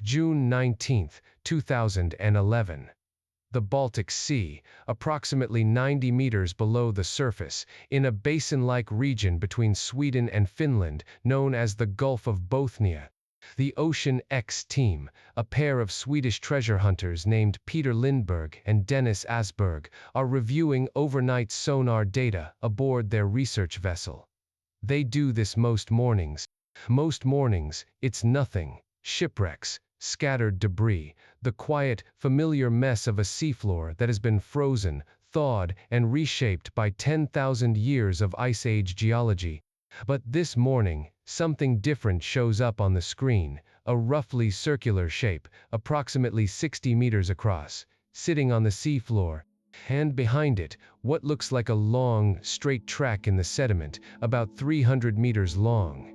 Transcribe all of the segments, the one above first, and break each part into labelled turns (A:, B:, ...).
A: June 19, 2011. The Baltic Sea, approximately 90 meters below the surface, in a basin-like region between Sweden and Finland, known as the Gulf of Bothnia. The Ocean X team, a pair of Swedish treasure hunters named Peter Lindberg and Dennis Asberg, are reviewing overnight sonar data aboard their research vessel. They do this most mornings. Most mornings, it's nothing. Shipwrecks, scattered debris, the quiet, familiar mess of a seafloor that has been frozen, thawed, and reshaped by 10,000 years of Ice Age geology. But this morning, something different shows up on the screen, a roughly circular shape, approximately 60 meters across, sitting on the seafloor. And behind it, what looks like a long, straight track in the sediment, about 300 meters long.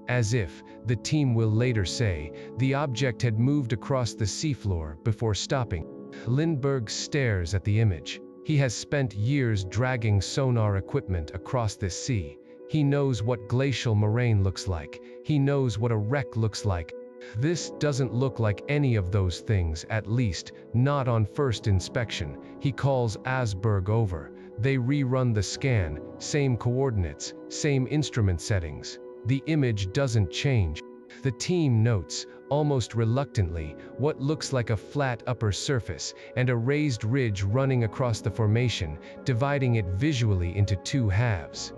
A: As if, the team will later say, the object had moved across the seafloor before stopping. Lindberg stares at the image. He has spent years dragging sonar equipment across this sea. He knows what glacial moraine looks like. He knows what a wreck looks like. This doesn't look like any of those things, at least, not on first inspection. He calls Asberg over. They rerun the scan, same coordinates, same instrument settings. The image doesn't change. The team notes, almost reluctantly, what looks like a flat upper surface and a raised ridge running across the formation, dividing it visually into two halves.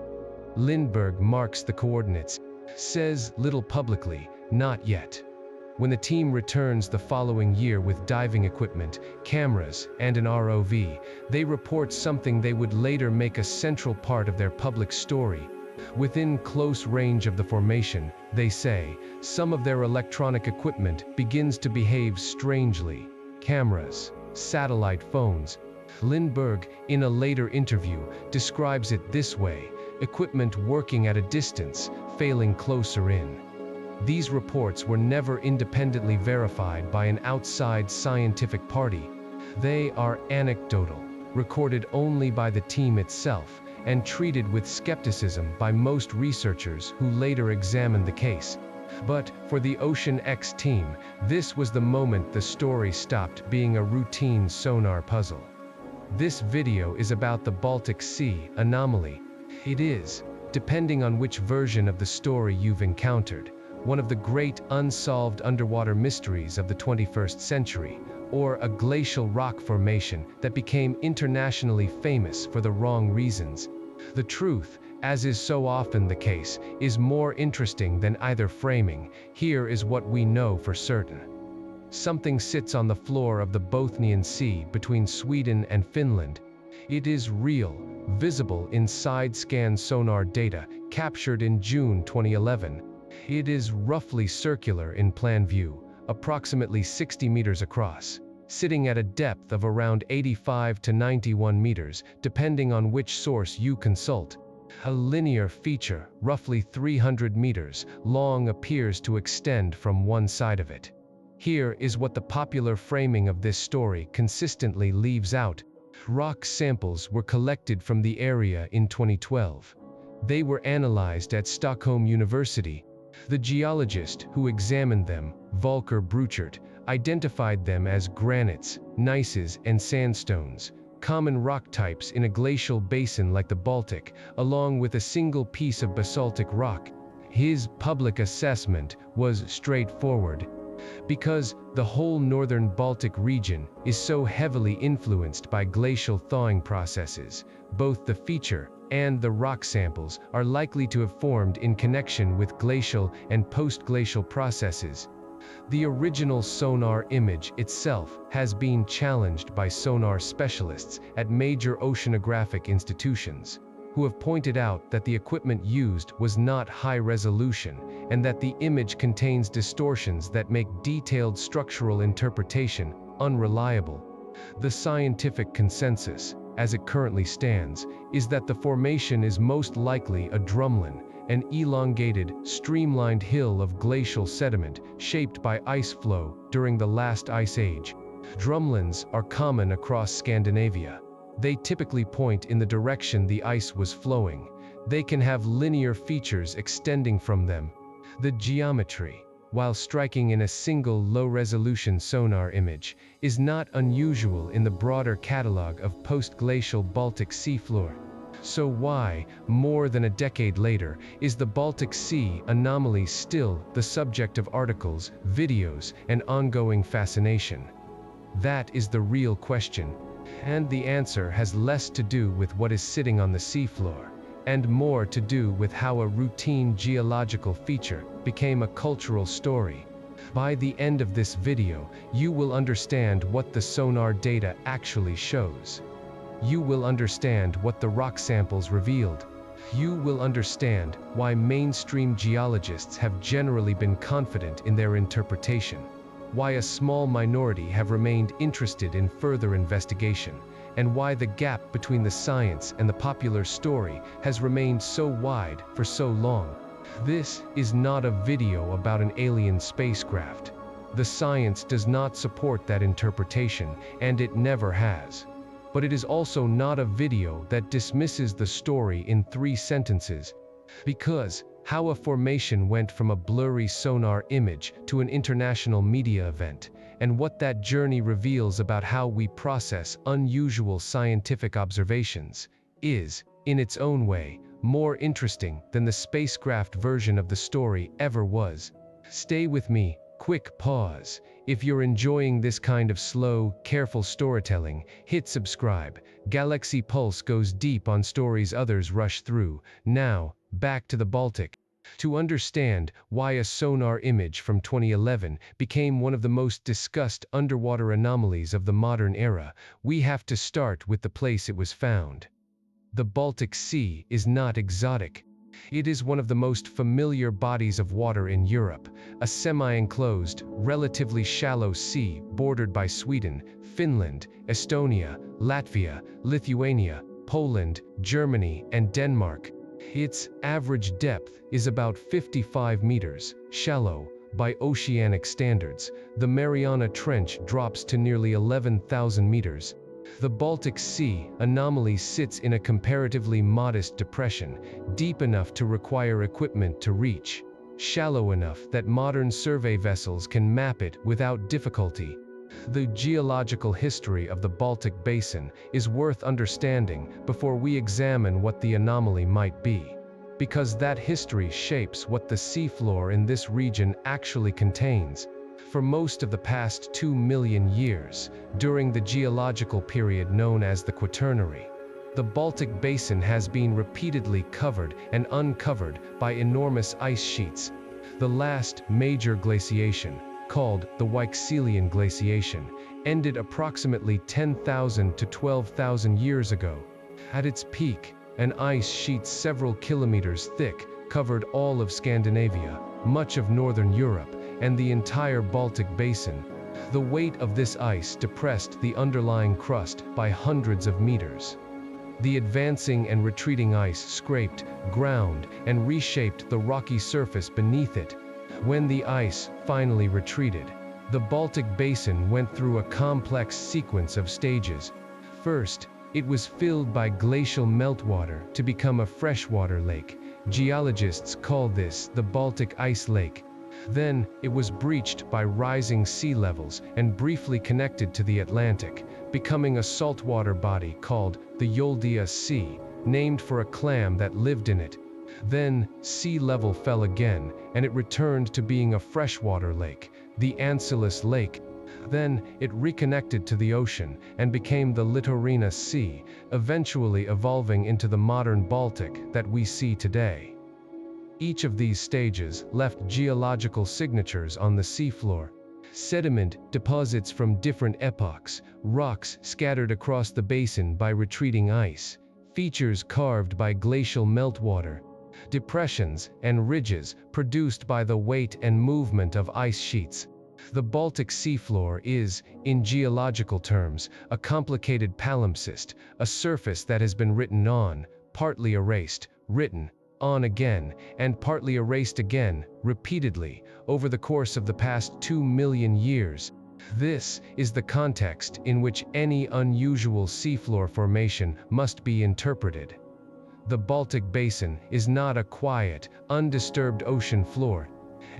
A: Lindberg marks the coordinates, says little publicly, not yet. When the team returns the following year with diving equipment, cameras, and an ROV, they report something they would later make a central part of their public story. Within close range of the formation, they say, some of their electronic equipment begins to behave strangely. Cameras, satellite phones. Lindberg, in a later interview, describes it this way: equipment working at a distance, failing closer in. These reports were never independently verified by an outside scientific party. They are anecdotal, recorded only by the team itself, and treated with skepticism by most researchers who later examined the case. But, for the Ocean X team, this was the moment the story stopped being a routine sonar puzzle. This video is about the Baltic Sea anomaly. It is, depending on which version of the story you've encountered, one of the great unsolved underwater mysteries of the 21st century, or a glacial rock formation that became internationally famous for the wrong reasons. The truth, as is so often the case, is more interesting than either framing. Here is what we know for certain. Something sits on the floor of the Bothnian Sea between Sweden and Finland. It is real, visible in side-scan sonar data captured in June 2011. It is roughly circular in plan view, approximately 60 meters across, sitting at a depth of around 85 to 91 meters, depending on which source you consult. A linear feature, roughly 300 meters long, appears to extend from one side of it. Here is what the popular framing of this story consistently leaves out. Rock samples were collected from the area in 2012. They were analyzed at Stockholm University. The geologist who examined them, Volker Bruchert, identified them as granites, gneisses, and sandstones, common rock types in a glacial basin like the Baltic, along with a single piece of basaltic rock. His public assessment was straightforward. Because the whole northern Baltic region is so heavily influenced by glacial thawing processes, both the feature and the rock samples are likely to have formed in connection with glacial and post-glacial processes. The original sonar image itself has been challenged by sonar specialists at major oceanographic institutions, who have pointed out that the equipment used was not high resolution and that the image contains distortions that make detailed structural interpretation unreliable. The scientific consensus, as it currently stands, is that the formation is most likely a drumlin, an elongated, streamlined hill of glacial sediment shaped by ice flow during the last ice age. Drumlins are common across Scandinavia. They typically point in the direction the ice was flowing. They can have linear features extending from them. The geometry, while striking in a single low-resolution sonar image, is not unusual in the broader catalog of post-glacial Baltic seafloor. So why, more than a decade later, is the Baltic Sea anomaly still the subject of articles, videos, and ongoing fascination? That is the real question, and the answer has less to do with what is sitting on the seafloor, and more to do with how a routine geological feature became a cultural story. By the end of this video, you will understand what the sonar data actually shows. You will understand what the rock samples revealed. You will understand why mainstream geologists have generally been confident in their interpretation, why a small minority have remained interested in further investigation, and why the gap between the science and the popular story has remained so wide for so long. This is not a video about an alien spacecraft. The science does not support that interpretation, and it never has. But it is also not a video that dismisses the story in 3 sentences, because how a formation went from a blurry sonar image to an international media event, and what that journey reveals about how we process unusual scientific observations, is, in its own way, more interesting than the spacecraft version of the story ever was. Stay with me. Quick pause. If you're enjoying this kind of slow, careful storytelling, hit subscribe. Galaxy Pulse goes deep on stories others rush through. Now, back to the Baltic. To understand why a sonar image from 2011 became one of the most discussed underwater anomalies of the modern era, we have to start with the place it was found. The Baltic Sea is not exotic. It is one of the most familiar bodies of water in Europe, a semi-enclosed, relatively shallow sea bordered by Sweden, Finland, Estonia, Latvia, Lithuania, Poland, Germany, and Denmark. Its average depth is about 55 meters, shallow, by oceanic standards. The Mariana Trench drops to nearly 11,000 meters. The Baltic Sea anomaly sits in a comparatively modest depression, deep enough to require equipment to reach, shallow enough that modern survey vessels can map it without difficulty. The geological history of the Baltic Basin is worth understanding before we examine what the anomaly might be, because that history shapes what the seafloor in this region actually contains. For most of the past 2 million years, during the geological period known as the Quaternary, the Baltic Basin has been repeatedly covered and uncovered by enormous ice sheets. The last major glaciation, called the Weichselian glaciation, ended approximately 10,000 to 12,000 years ago. At its peak, an ice sheet several kilometers thick covered all of Scandinavia, much of northern Europe, and the entire Baltic Basin. The weight of this ice depressed the underlying crust by hundreds of meters. The advancing and retreating ice scraped, ground, and reshaped the rocky surface beneath it. When the ice finally retreated, the Baltic Basin went through a complex sequence of stages. First, it was filled by glacial meltwater to become a freshwater lake. Geologists call this the Baltic Ice Lake. Then, it was breached by rising sea levels and briefly connected to the Atlantic, becoming a saltwater body called the Yoldea Sea, named for a clam that lived in it. Then, sea level fell again, and it returned to being a freshwater lake, the Ancillus Lake. Then, it reconnected to the ocean and became the Litorina Sea, eventually evolving into the modern Baltic that we see today. Each of these stages left geological signatures on the seafloor. Sediment deposits from different epochs, rocks scattered across the basin by retreating ice, features carved by glacial meltwater, depressions and ridges produced by the weight and movement of ice sheets. The Baltic seafloor is, in geological terms, a complicated palimpsest, a surface that has been written on, partly erased, written on again, and partly erased again, repeatedly, over the course of the past 2 million years. This is the context in which any unusual seafloor formation must be interpreted. The Baltic Basin is not a quiet, undisturbed ocean floor.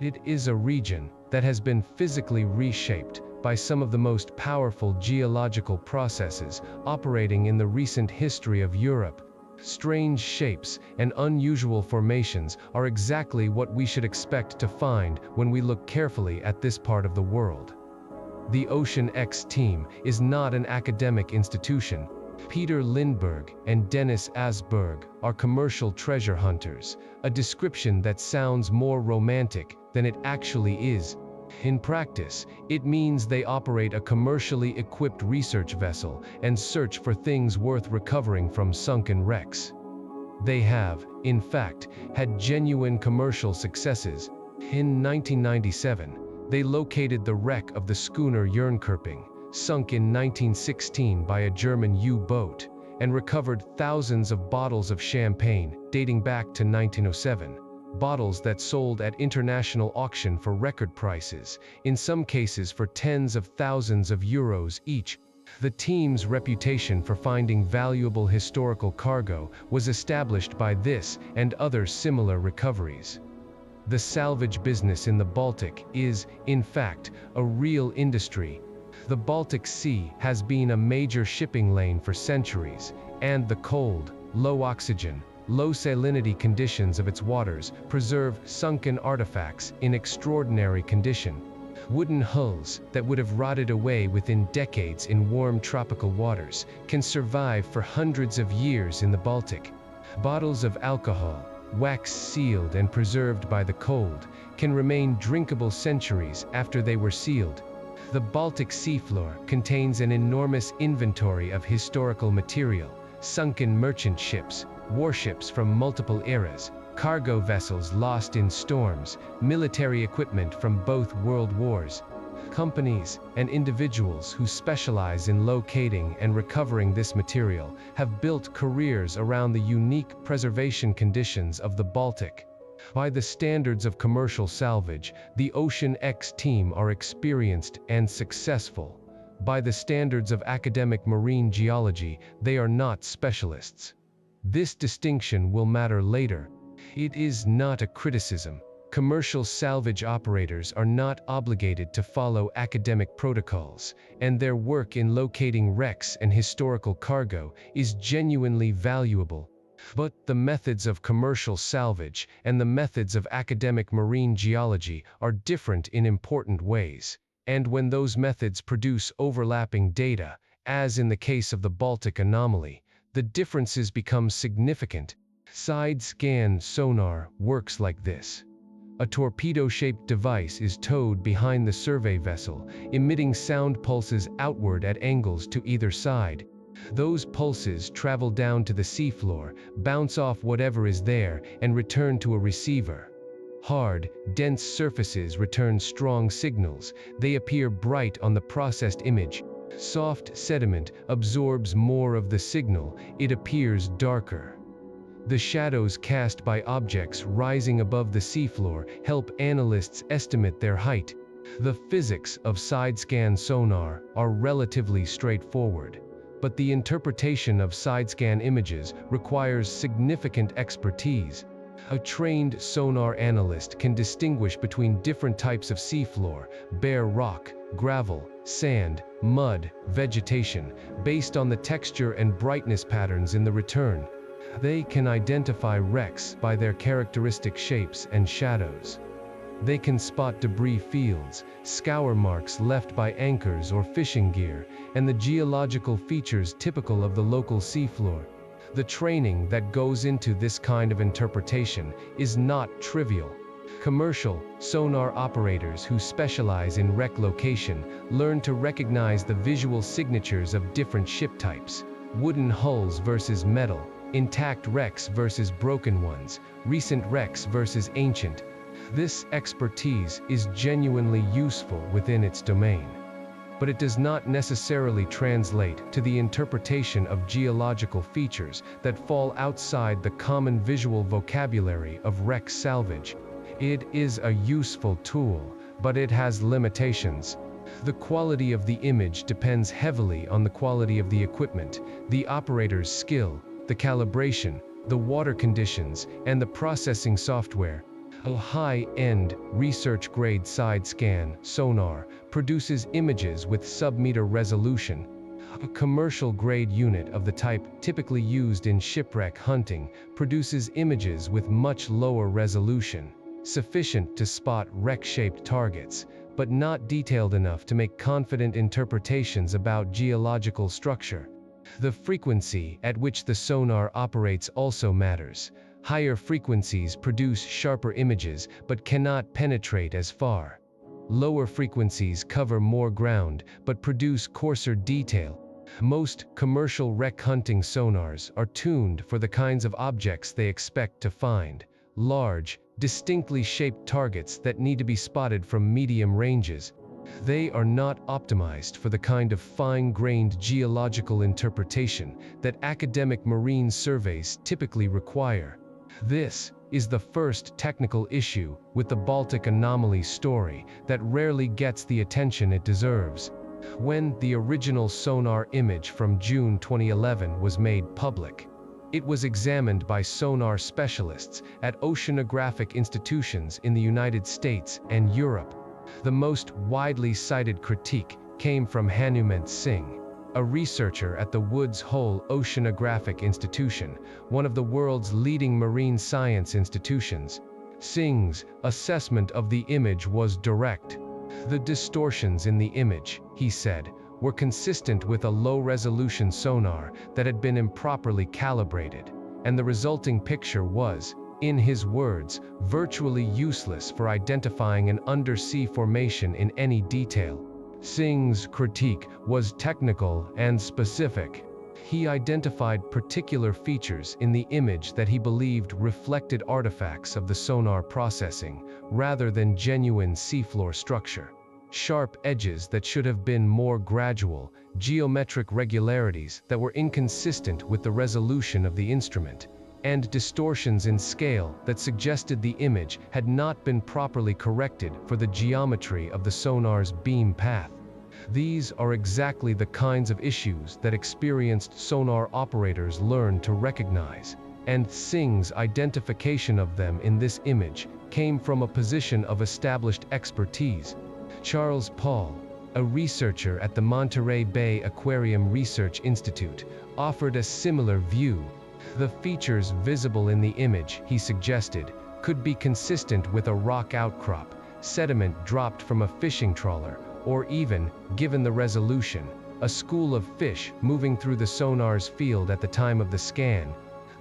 A: It is a region that has been physically reshaped by some of the most powerful geological processes operating in the recent history of Europe. Strange shapes and unusual formations are exactly what we should expect to find when we look carefully at this part of the world. The Ocean X team is not an academic institution. Peter Lindbergh and Dennis Asberg are commercial treasure hunters, a description that sounds more romantic than it actually is. In practice, it means they operate a commercially equipped research vessel and search for things worth recovering from sunken wrecks. They have, in fact, had genuine commercial successes. In 1997, they located the wreck of the schooner Jernkerping, sunk in 1916 by a German U-boat, and recovered thousands of bottles of champagne dating back to 1907. Bottles that sold at international auction for record prices, in some cases for tens of thousands of euros each. The team's reputation for finding valuable historical cargo was established by this and other similar recoveries. The salvage business in the Baltic is, in fact, a real industry. The Baltic Sea has been a major shipping lane for centuries, and the cold, low oxygen, low salinity conditions of its waters preserve sunken artifacts in extraordinary condition. Wooden hulls that would have rotted away within decades in warm tropical waters can survive for hundreds of years in the Baltic. Bottles of alcohol, wax-sealed and preserved by the cold, can remain drinkable centuries after they were sealed. The Baltic seafloor contains an enormous inventory of historical material, sunken merchant ships, warships from multiple eras, cargo vessels lost in storms, military equipment from both world wars. Companies and individuals who specialize in locating and recovering this material have built careers around the unique preservation conditions of the Baltic. By the standards of commercial salvage, the Ocean X team are experienced and successful. By the standards of academic marine geology, they are not specialists. This distinction will matter later. It is not a criticism. Commercial salvage operators are not obligated to follow academic protocols, and their work in locating wrecks and historical cargo is genuinely valuable. But the methods of commercial salvage and the methods of academic marine geology are different in important ways, and when those methods produce overlapping data, as in the case of the Baltic anomaly, the differences become significant. Side-scan sonar works like this. A torpedo-shaped device is towed behind the survey vessel, emitting sound pulses outward at angles to either side. Those pulses travel down to the seafloor, bounce off whatever is there, and return to a receiver. Hard, dense surfaces return strong signals. They appear bright on the processed image. Soft sediment absorbs more of the signal. It appears darker. The shadows cast by objects rising above the seafloor help analysts estimate their height. The physics of side-scan sonar are relatively straightforward, but the interpretation of side-scan images requires significant expertise. A trained sonar analyst can distinguish between different types of seafloor, bare rock, gravel, sand, mud, vegetation, based on the texture and brightness patterns in the return. They can identify wrecks by their characteristic shapes and shadows. They can spot debris fields, scour marks left by anchors or fishing gear, and the geological features typical of the local seafloor. The training that goes into this kind of interpretation is not trivial. Commercial sonar operators who specialize in wreck location learn to recognize the visual signatures of different ship types: wooden hulls versus metal, intact wrecks versus broken ones, recent wrecks versus ancient. This expertise is genuinely useful within its domain, but it does not necessarily translate to the interpretation of geological features that fall outside the common visual vocabulary of wreck salvage. It is a useful tool, but it has limitations. The quality of the image depends heavily on the quality of the equipment, the operator's skill, the calibration, the water conditions, and the processing software. A high-end, research-grade side-scan sonar produces images with sub-meter resolution. A commercial-grade unit of the type typically used in shipwreck hunting produces images with much lower resolution, sufficient to spot wreck-shaped targets, but not detailed enough to make confident interpretations about geological structure. The frequency at which the sonar operates also matters. Higher frequencies produce sharper images but cannot penetrate as far. Lower frequencies cover more ground but produce coarser detail. Most commercial wreck hunting sonars are tuned for the kinds of objects they expect to find: large, distinctly shaped targets that need to be spotted from medium ranges. They are not optimized for the kind of fine-grained geological interpretation that academic marine surveys typically require. This is the first technical issue with the Baltic anomaly story that rarely gets the attention it deserves. When the original sonar image from June 2011 was made public, it was examined by sonar specialists at oceanographic institutions in the United States and Europe. The most widely cited critique came from Hanuman Singh, a researcher at the Woods Hole Oceanographic Institution, one of the world's leading marine science institutions. Singh's assessment of the image was direct. The distortions in the image, he said, were consistent with a low-resolution sonar that had been improperly calibrated, and the resulting picture was, in his words, virtually useless for identifying an undersea formation in any detail. Singh's critique was technical and specific. He identified particular features in the image that he believed reflected artifacts of the sonar processing, rather than genuine seafloor structure. Sharp edges that should have been more gradual, geometric regularities that were inconsistent with the resolution of the instrument, and distortions in scale that suggested the image had not been properly corrected for the geometry of the sonar's beam path. These are exactly the kinds of issues that experienced sonar operators learn to recognize, and Singh's identification of them in this image came from a position of established expertise. Charles Paul, a researcher at the Monterey Bay Aquarium Research Institute, offered a similar view. The features visible in the image, he suggested, could be consistent with a rock outcrop, sediment dropped from a fishing trawler, or even, given the resolution, a school of fish moving through the sonar's field at the time of the scan.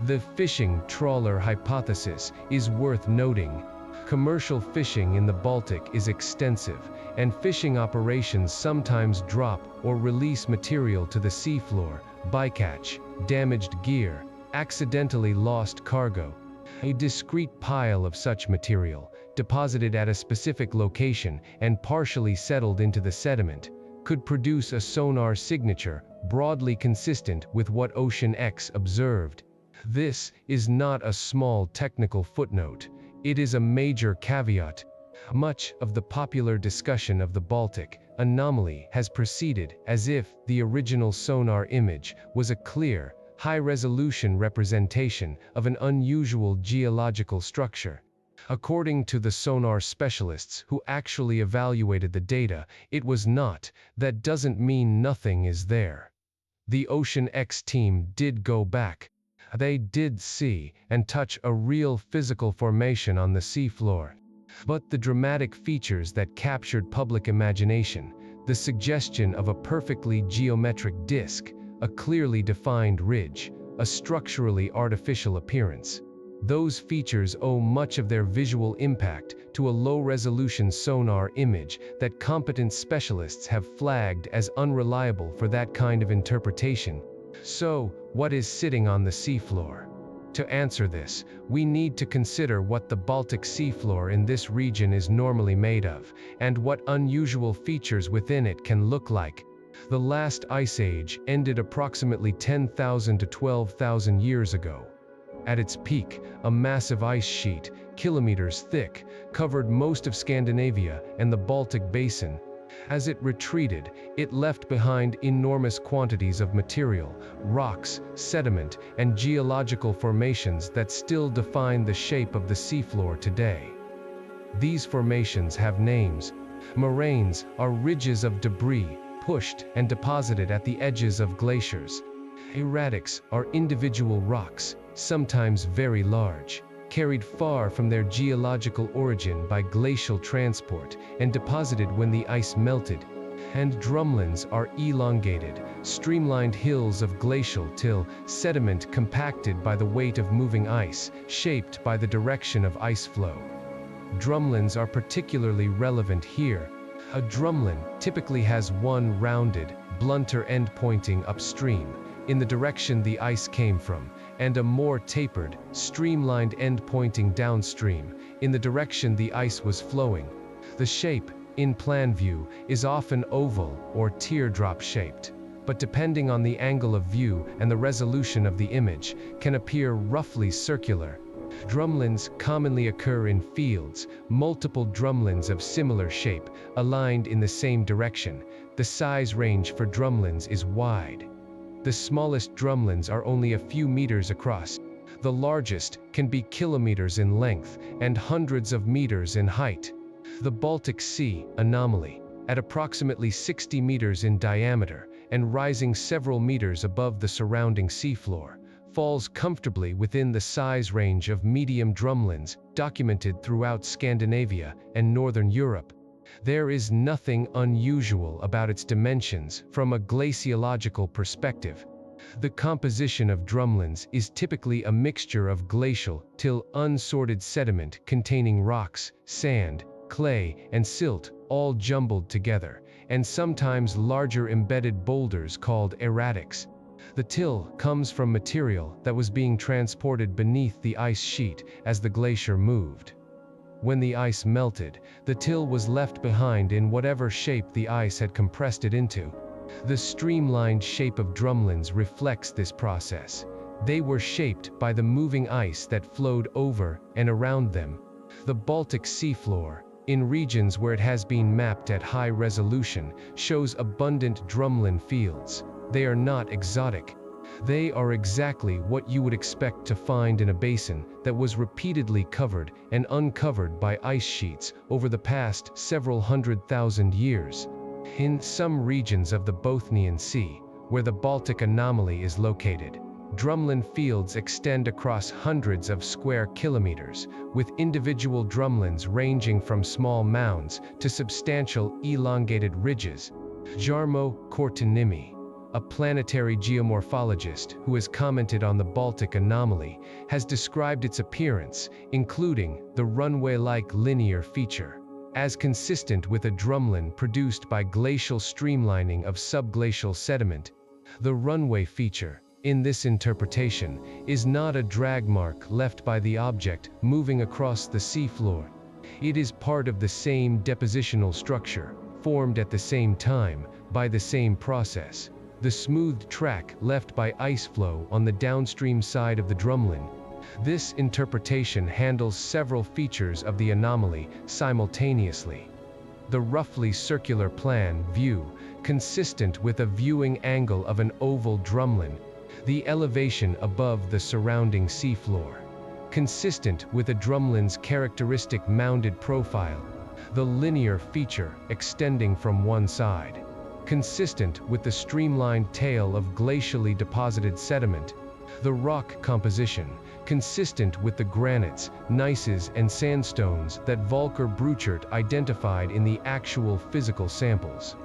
A: The fishing trawler hypothesis is worth noting. Commercial fishing in the Baltic is extensive, and fishing operations sometimes drop or release material to the seafloor: bycatch, damaged gear, accidentally lost cargo. A discrete pile of such material, deposited at a specific location and partially settled into the sediment, could produce a sonar signature broadly consistent with what Ocean X observed. This is not a small technical footnote. It is a major caveat. Much of the popular discussion of the Baltic anomaly has proceeded as if the original sonar image was a clear, high-resolution representation of an unusual geological structure. According to the sonar specialists who actually evaluated the data, it was not. That doesn't mean nothing is there. The Ocean X team did go back. They did see and touch a real physical formation on the seafloor. But the dramatic features that captured public imagination, the suggestion of a perfectly geometric disk, a clearly defined ridge, a structurally artificial appearance, those features owe much of their visual impact to a low-resolution sonar image that competent specialists have flagged as unreliable for that kind of interpretation. So, what is sitting on the seafloor? To answer this, we need to consider what the Baltic seafloor in this region is normally made of, and what unusual features within it can look like. The last ice age ended approximately 10,000 to 12,000 years ago. At its peak, a massive ice sheet, kilometers thick, covered most of Scandinavia and the Baltic Basin. As it retreated, it left behind enormous quantities of material, rocks, sediment, and geological formations that still define the shape of the seafloor today. These formations have names. Moraines are ridges of debris, pushed and deposited at the edges of glaciers. Erratics are individual rocks, sometimes very large, carried far from their geological origin by glacial transport and deposited when the ice melted. And drumlins are elongated, streamlined hills of glacial till sediment compacted by the weight of moving ice, shaped by the direction of ice flow. Drumlins are particularly relevant here. A drumlin typically has one rounded, blunter end pointing upstream, in the direction the ice came from, and a more tapered, streamlined end pointing downstream, in the direction the ice was flowing. The shape, in plan view, is often oval or teardrop shaped, but depending on the angle of view and the resolution of the image, can appear roughly circular. Drumlins commonly occur in fields, multiple drumlins of similar shape, aligned in the same direction. The size range for drumlins is wide. The smallest drumlins are only a few meters across. The largest can be kilometers in length and hundreds of meters in height. The Baltic Sea anomaly, at approximately 60 meters in diameter and rising several meters above the surrounding seafloor, falls comfortably within the size range of medium drumlins documented throughout Scandinavia and Northern Europe. There is nothing unusual about its dimensions from a glaciological perspective. The composition of drumlins is typically a mixture of glacial till unsorted sediment containing rocks, sand, clay, and silt, all jumbled together, and sometimes larger embedded boulders called erratics. The till comes from material that was being transported beneath the ice sheet as the glacier moved. When the ice melted, the till was left behind in whatever shape the ice had compressed it into. The streamlined shape of drumlins reflects this process. They were shaped by the moving ice that flowed over and around them. The Baltic seafloor, in regions where it has been mapped at high resolution, shows abundant drumlin fields. They are not exotic. They are exactly what you would expect to find in a basin that was repeatedly covered and uncovered by ice sheets over the past several 100,000 years. In some regions of the Bothnian Sea, where the Baltic anomaly is located, drumlin fields extend across hundreds of square kilometers, with individual drumlins ranging from small mounds to substantial elongated ridges. Jarmo Kortenniemi, a planetary geomorphologist who has commented on the Baltic anomaly, has described its appearance, including the runway-like linear feature, as consistent with a drumlin produced by glacial streamlining of subglacial sediment. The runway feature, in this interpretation, is not a drag mark left by the object moving across the seafloor. It is part of the same depositional structure, formed at the same time, by the same process. The smoothed track left by ice flow on the downstream side of the drumlin. This interpretation handles several features of the anomaly simultaneously. The roughly circular plan view, consistent with a viewing angle of an oval drumlin. The elevation above the surrounding seafloor, consistent with a drumlin's characteristic mounded profile. The linear feature extending from one side, consistent with the streamlined tail of glacially deposited sediment. The rock composition, consistent with the granites, gneisses, and sandstones that Volker Bruchert identified in the actual physical samples.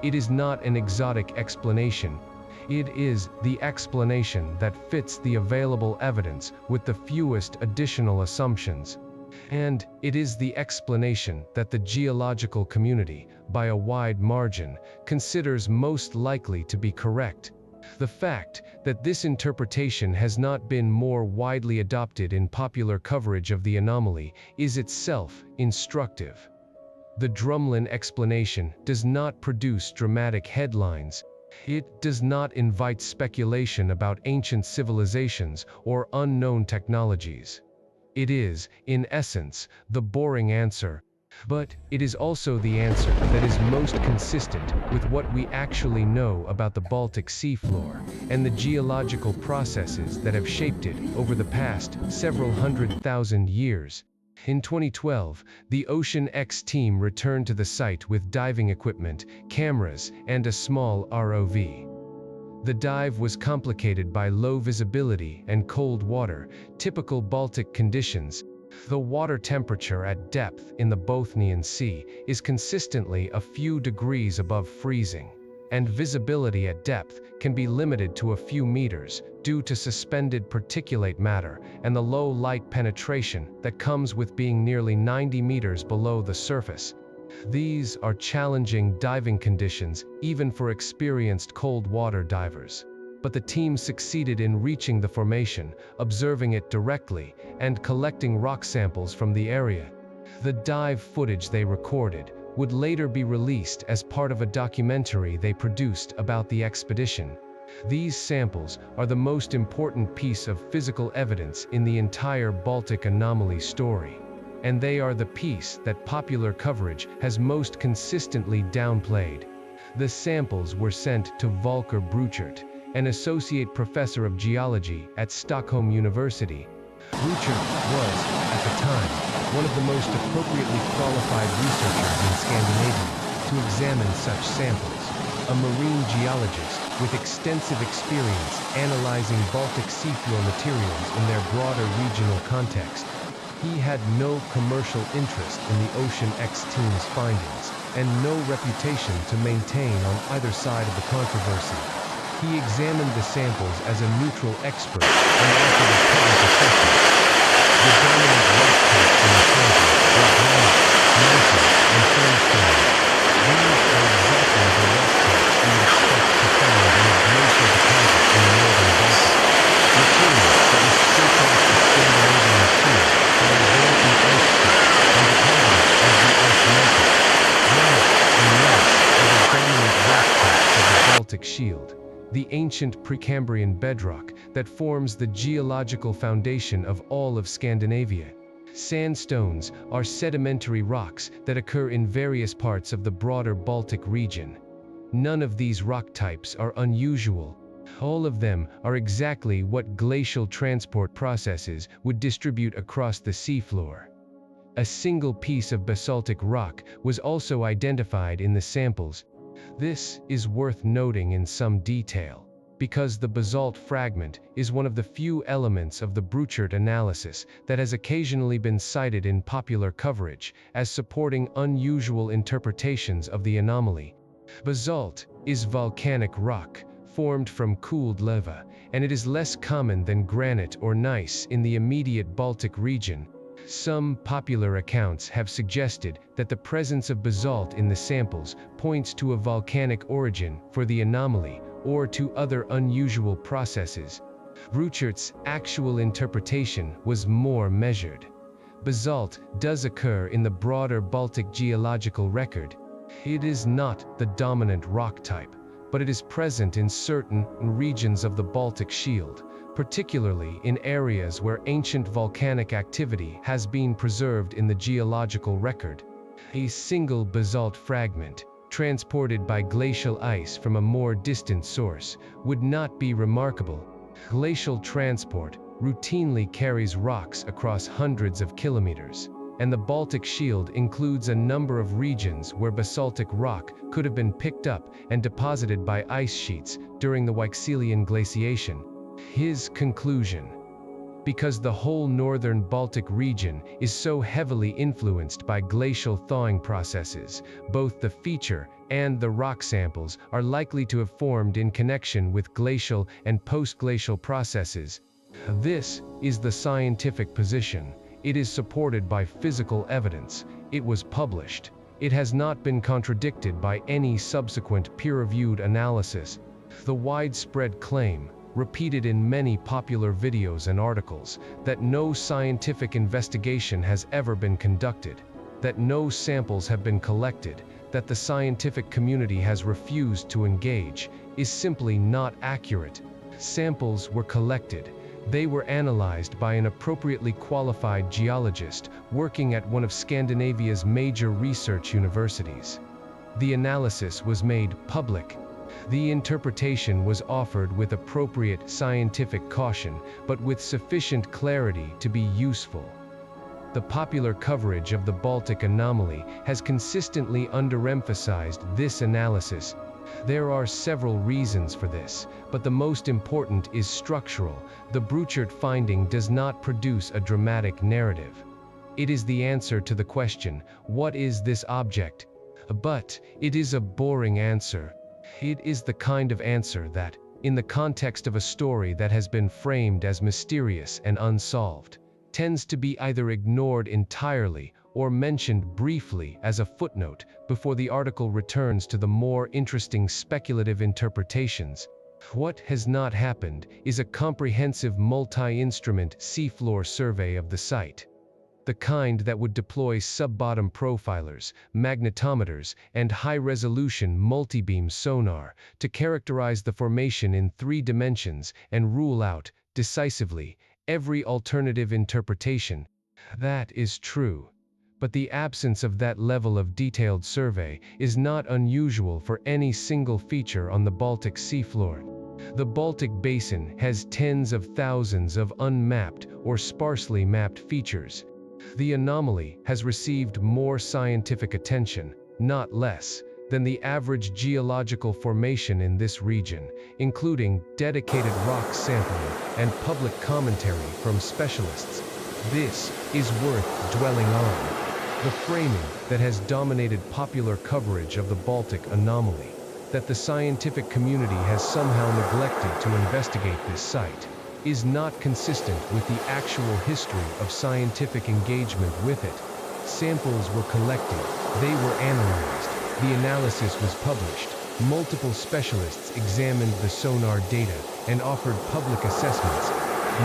A: It is not an exotic explanation. It is the explanation that fits the available evidence with the fewest additional assumptions. And it is the explanation that the geological community, by a wide margin, considers most likely to be correct. The fact that this interpretation has not been more widely adopted in popular coverage of the anomaly is itself instructive. The drumlin explanation does not produce dramatic headlines. It does not invite speculation about ancient civilizations or unknown technologies. It is, in essence, the boring answer, but it is also the answer that is most consistent with what we actually know about the Baltic seafloor and the geological processes that have shaped it over the past several 100,000 years. In 2012, the Ocean X team returned to the site with diving equipment, cameras, and a small ROV. The dive was complicated by low visibility and cold water, typical Baltic conditions. The water temperature at depth in the Bothnian Sea is consistently a few degrees above freezing, and visibility at depth can be limited to a few meters due to suspended particulate matter and the low light penetration that comes with being nearly 90 meters below the surface. These are challenging diving conditions even for experienced cold water divers. But the team succeeded in reaching the formation, observing it directly, and collecting rock samples from the area. The dive footage they recorded would later be released as part of a documentary they produced about the expedition. These samples are the most important piece of physical evidence in the entire Baltic anomaly story, and they are the piece that popular coverage has most consistently downplayed. The samples were sent to Volker Bruchert, an associate professor of geology at Stockholm University. Bruchert was, at the time, one of the most appropriately qualified researchers in Scandinavia to examine such samples, a marine geologist with extensive experience analyzing Baltic seafloor materials in their broader regional context. He had no commercial interest in the Ocean X team's findings, and no reputation to maintain on either side of the controversy. He examined the samples as a neutral expert and offered a public assessment. The dominant rock types in the samples were granite, gneiss, and sandstone. These are exactly the rock types we expect to find in a glacial deposit in the northern Baltic. Material that was stripped off the Scandinavian Sea by a Baltic ice sheet and deposited as the ice melted. Granite and gneiss are the dominant rock types of the Baltic Shield, the ancient Precambrian bedrock that forms the geological foundation of all of Scandinavia. Sandstones are sedimentary rocks that occur in various parts of the broader Baltic region. None of these rock types are unusual. All of them are exactly what glacial transport processes would distribute across the seafloor. A single piece of basaltic rock was also identified in the samples. This is worth noting in some detail, because the basalt fragment is one of the few elements of the Bruchert analysis that has occasionally been cited in popular coverage as supporting unusual interpretations of the anomaly. Basalt is volcanic rock, formed from cooled lava, and it is less common than granite or gneiss in the immediate Baltic region. Some popular accounts have suggested that the presence of basalt in the samples points to a volcanic origin for the anomaly or to other unusual processes. Bruchert's actual interpretation was more measured. Basalt does occur in the broader Baltic geological record. It is not the dominant rock type, but it is present in certain regions of the Baltic Shield, particularly in areas where ancient volcanic activity has been preserved in the geological record. A single basalt fragment, transported by glacial ice from a more distant source, would not be remarkable. Glacial transport routinely carries rocks across hundreds of kilometers, and the Baltic Shield includes a number of regions where basaltic rock could have been picked up and deposited by ice sheets during the Weichselian glaciation. His conclusion: because the whole northern Baltic region is so heavily influenced by glacial thawing processes, both the feature and the rock samples are likely to have formed in connection with glacial and post-glacial processes. This is the scientific position. It is supported by physical evidence. It was published. It has not been contradicted by any subsequent peer-reviewed analysis. The widespread claim, repeated in many popular videos and articles, that no scientific investigation has ever been conducted, that no samples have been collected, that the scientific community has refused to engage, is simply not accurate. Samples were collected. They were analyzed by an appropriately qualified geologist working at one of Scandinavia's major research universities. The analysis was made public. The interpretation was offered with appropriate scientific caution, but with sufficient clarity to be useful. The popular coverage of the Baltic anomaly has consistently underemphasized this analysis. There are several reasons for this, but the most important is structural. The Bruchert finding does not produce a dramatic narrative. It is the answer to the question, what is this object? But it is a boring answer. It is the kind of answer that, in the context of a story that has been framed as mysterious and unsolved, tends to be either ignored entirely or mentioned briefly as a footnote before the article returns to the more interesting speculative interpretations. What has not happened is a comprehensive multi-instrument seafloor survey of the site. The kind that would deploy sub-bottom profilers, magnetometers, and high-resolution multi-beam sonar to characterize the formation in 3 dimensions and rule out, decisively, every alternative interpretation. That is true. But the absence of that level of detailed survey is not unusual for any single feature on the Baltic seafloor. The Baltic Basin has tens of thousands of unmapped or sparsely mapped features. The anomaly has received more scientific attention, not less, than the average geological formation in this region, including dedicated rock sampling and public commentary from specialists. This is worth dwelling on. The framing that has dominated popular coverage of the Baltic anomaly, that the scientific community has somehow neglected to investigate this site, is not consistent with the actual history of scientific engagement with it. Samples were collected, they were analyzed, the analysis was published, multiple specialists examined the sonar data and offered public assessments.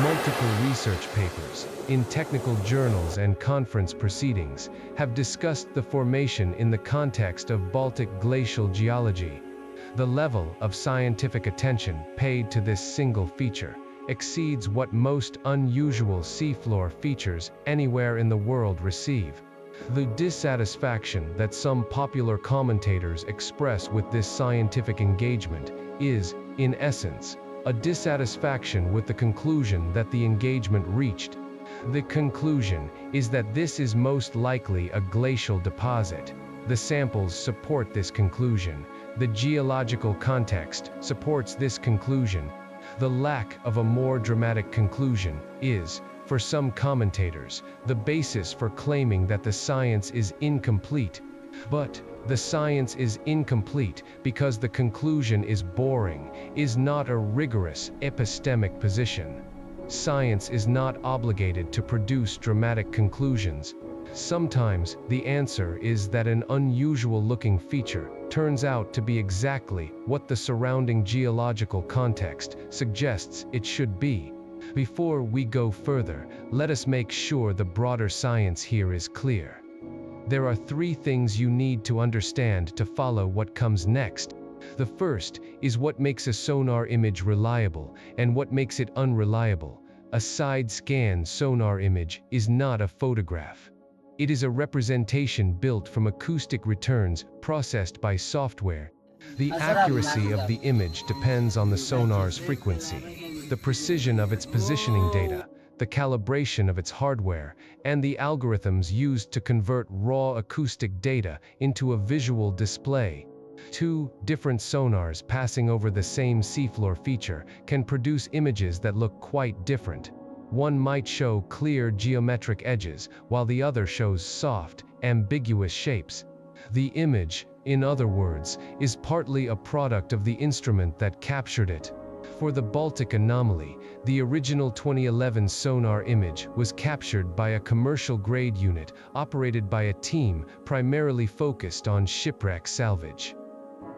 A: Multiple research papers, in technical journals and conference proceedings, have discussed the formation in the context of Baltic glacial geology. The level of scientific attention paid to this single feature exceeds what most unusual seafloor features anywhere in the world receive. The dissatisfaction that some popular commentators express with this scientific engagement is, in essence, a dissatisfaction with the conclusion that the engagement reached. The conclusion is that this is most likely a glacial deposit. The samples support this conclusion. The geological context supports this conclusion. The lack of a more dramatic conclusion is, for some commentators, the basis for claiming that the science is incomplete. But the science is incomplete because the conclusion is boring, is not a rigorous epistemic position. Science is not obligated to produce dramatic conclusions. Sometimes the answer is that an unusual-looking feature turns out to be exactly what the surrounding geological context suggests it should be. Before we go further, let us make sure the broader science here is clear. There are 3 things you need to understand to follow what comes next. The first is what makes a sonar image reliable and what makes it unreliable. A side-scan sonar image is not a photograph. It is a representation built from acoustic returns processed by software. The accuracy of the image depends on the sonar's frequency, the precision of its positioning data, the calibration of its hardware, and the algorithms used to convert raw acoustic data into a visual display. 2 different sonars passing over the same seafloor feature can produce images that look quite different. One might show clear geometric edges, while the other shows soft, ambiguous shapes. The image, in other words, is partly a product of the instrument that captured it. For the Baltic anomaly, the original 2011 sonar image was captured by a commercial-grade unit operated by a team primarily focused on shipwreck salvage.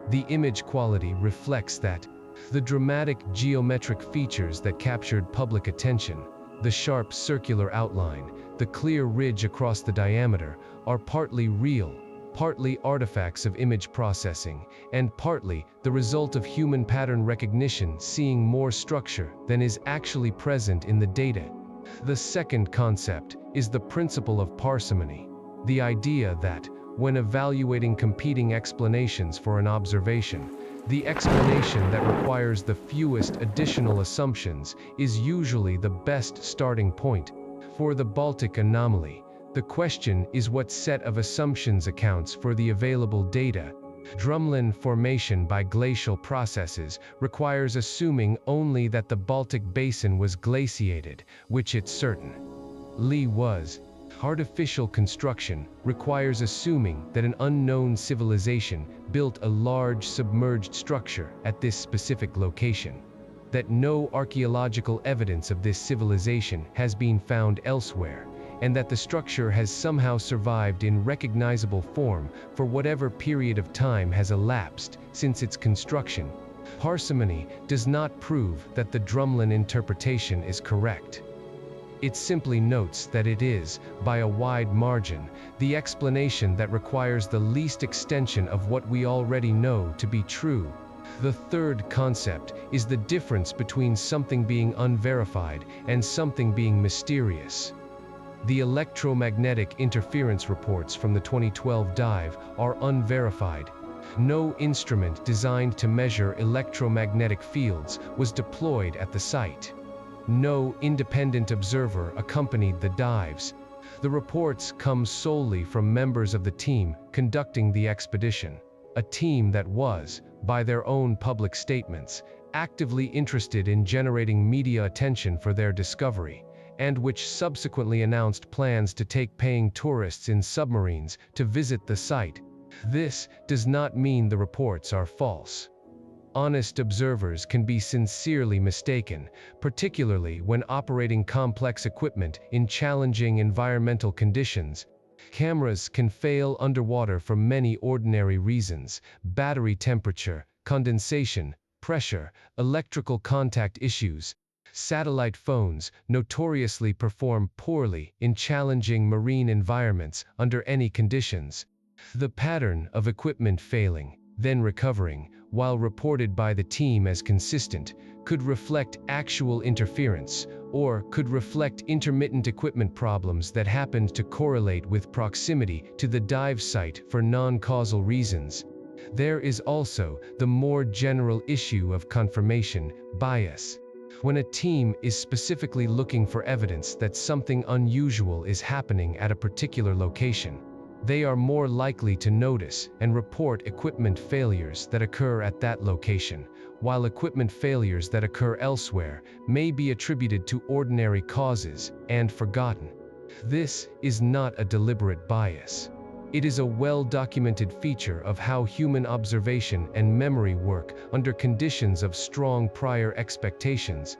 A: The image quality reflects that. The dramatic geometric features that captured public attention, the sharp circular outline, the clear ridge across the diameter, are partly real, partly artifacts of image processing, and partly the result of human pattern recognition seeing more structure than is actually present in the data. The second concept is the principle of parsimony, the idea that, when evaluating competing explanations for an observation, the explanation that requires the fewest additional assumptions is usually the best starting point. For the Baltic anomaly, The question is what set of assumptions accounts for the available data. Drumlin formation by glacial processes requires assuming only that the Baltic basin was glaciated, which it's certain. Lee was. Artificial construction requires assuming that an unknown civilization built a large submerged structure at this specific location, that no archaeological evidence of this civilization has been found elsewhere, and that the structure has somehow survived in recognizable form for whatever period of time has elapsed since its construction. Parsimony does not prove that the Drumlin interpretation is correct. It simply notes that it is, by a wide margin, the explanation that requires the least extension of what we already know to be true. The third concept is the difference between something being unverified and something being mysterious. The electromagnetic interference reports from the 2012 dive are unverified. No instrument designed to measure electromagnetic fields was deployed at the site. No independent observer accompanied the dives. The reports come solely from members of the team conducting the expedition, a team that was, by their own public statements, actively interested in generating media attention for their discovery, and which subsequently announced plans to take paying tourists in submarines to visit the site. This does not mean the reports are false. Honest observers can be sincerely mistaken, particularly when operating complex equipment in challenging environmental conditions. Cameras can fail underwater for many ordinary reasons: battery temperature, condensation, pressure, electrical contact issues. Satellite phones notoriously perform poorly in challenging marine environments under any conditions. The pattern of equipment failing, then recovering, while reported by the team as consistent, could reflect actual interference, or could reflect intermittent equipment problems that happened to correlate with proximity to the dive site for non-causal reasons. There is also the more general issue of confirmation bias. When a team is specifically looking for evidence that something unusual is happening at a particular location, they are more likely to notice and report equipment failures that occur at that location, while equipment failures that occur elsewhere may be attributed to ordinary causes and forgotten. This is not a deliberate bias. It is a well-documented feature of how human observation and memory work under conditions of strong prior expectations.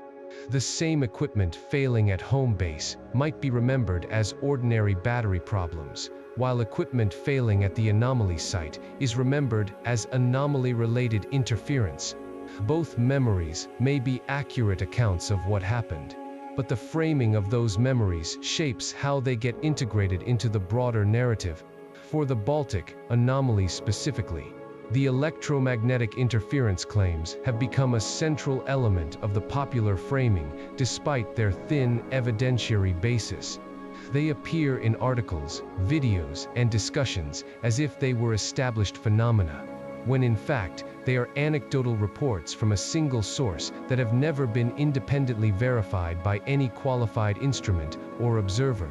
A: The same equipment failing at home base might be remembered as ordinary battery problems, while equipment failing at the anomaly site is remembered as anomaly-related interference. Both memories may be accurate accounts of what happened, but the framing of those memories shapes how they get integrated into the broader narrative. For the Baltic anomaly specifically, the electromagnetic interference claims have become a central element of the popular framing despite their thin evidentiary basis. They appear in articles, videos, and discussions as if they were established phenomena, when in fact they are anecdotal reports from a single source that have never been independently verified by any qualified instrument or observer.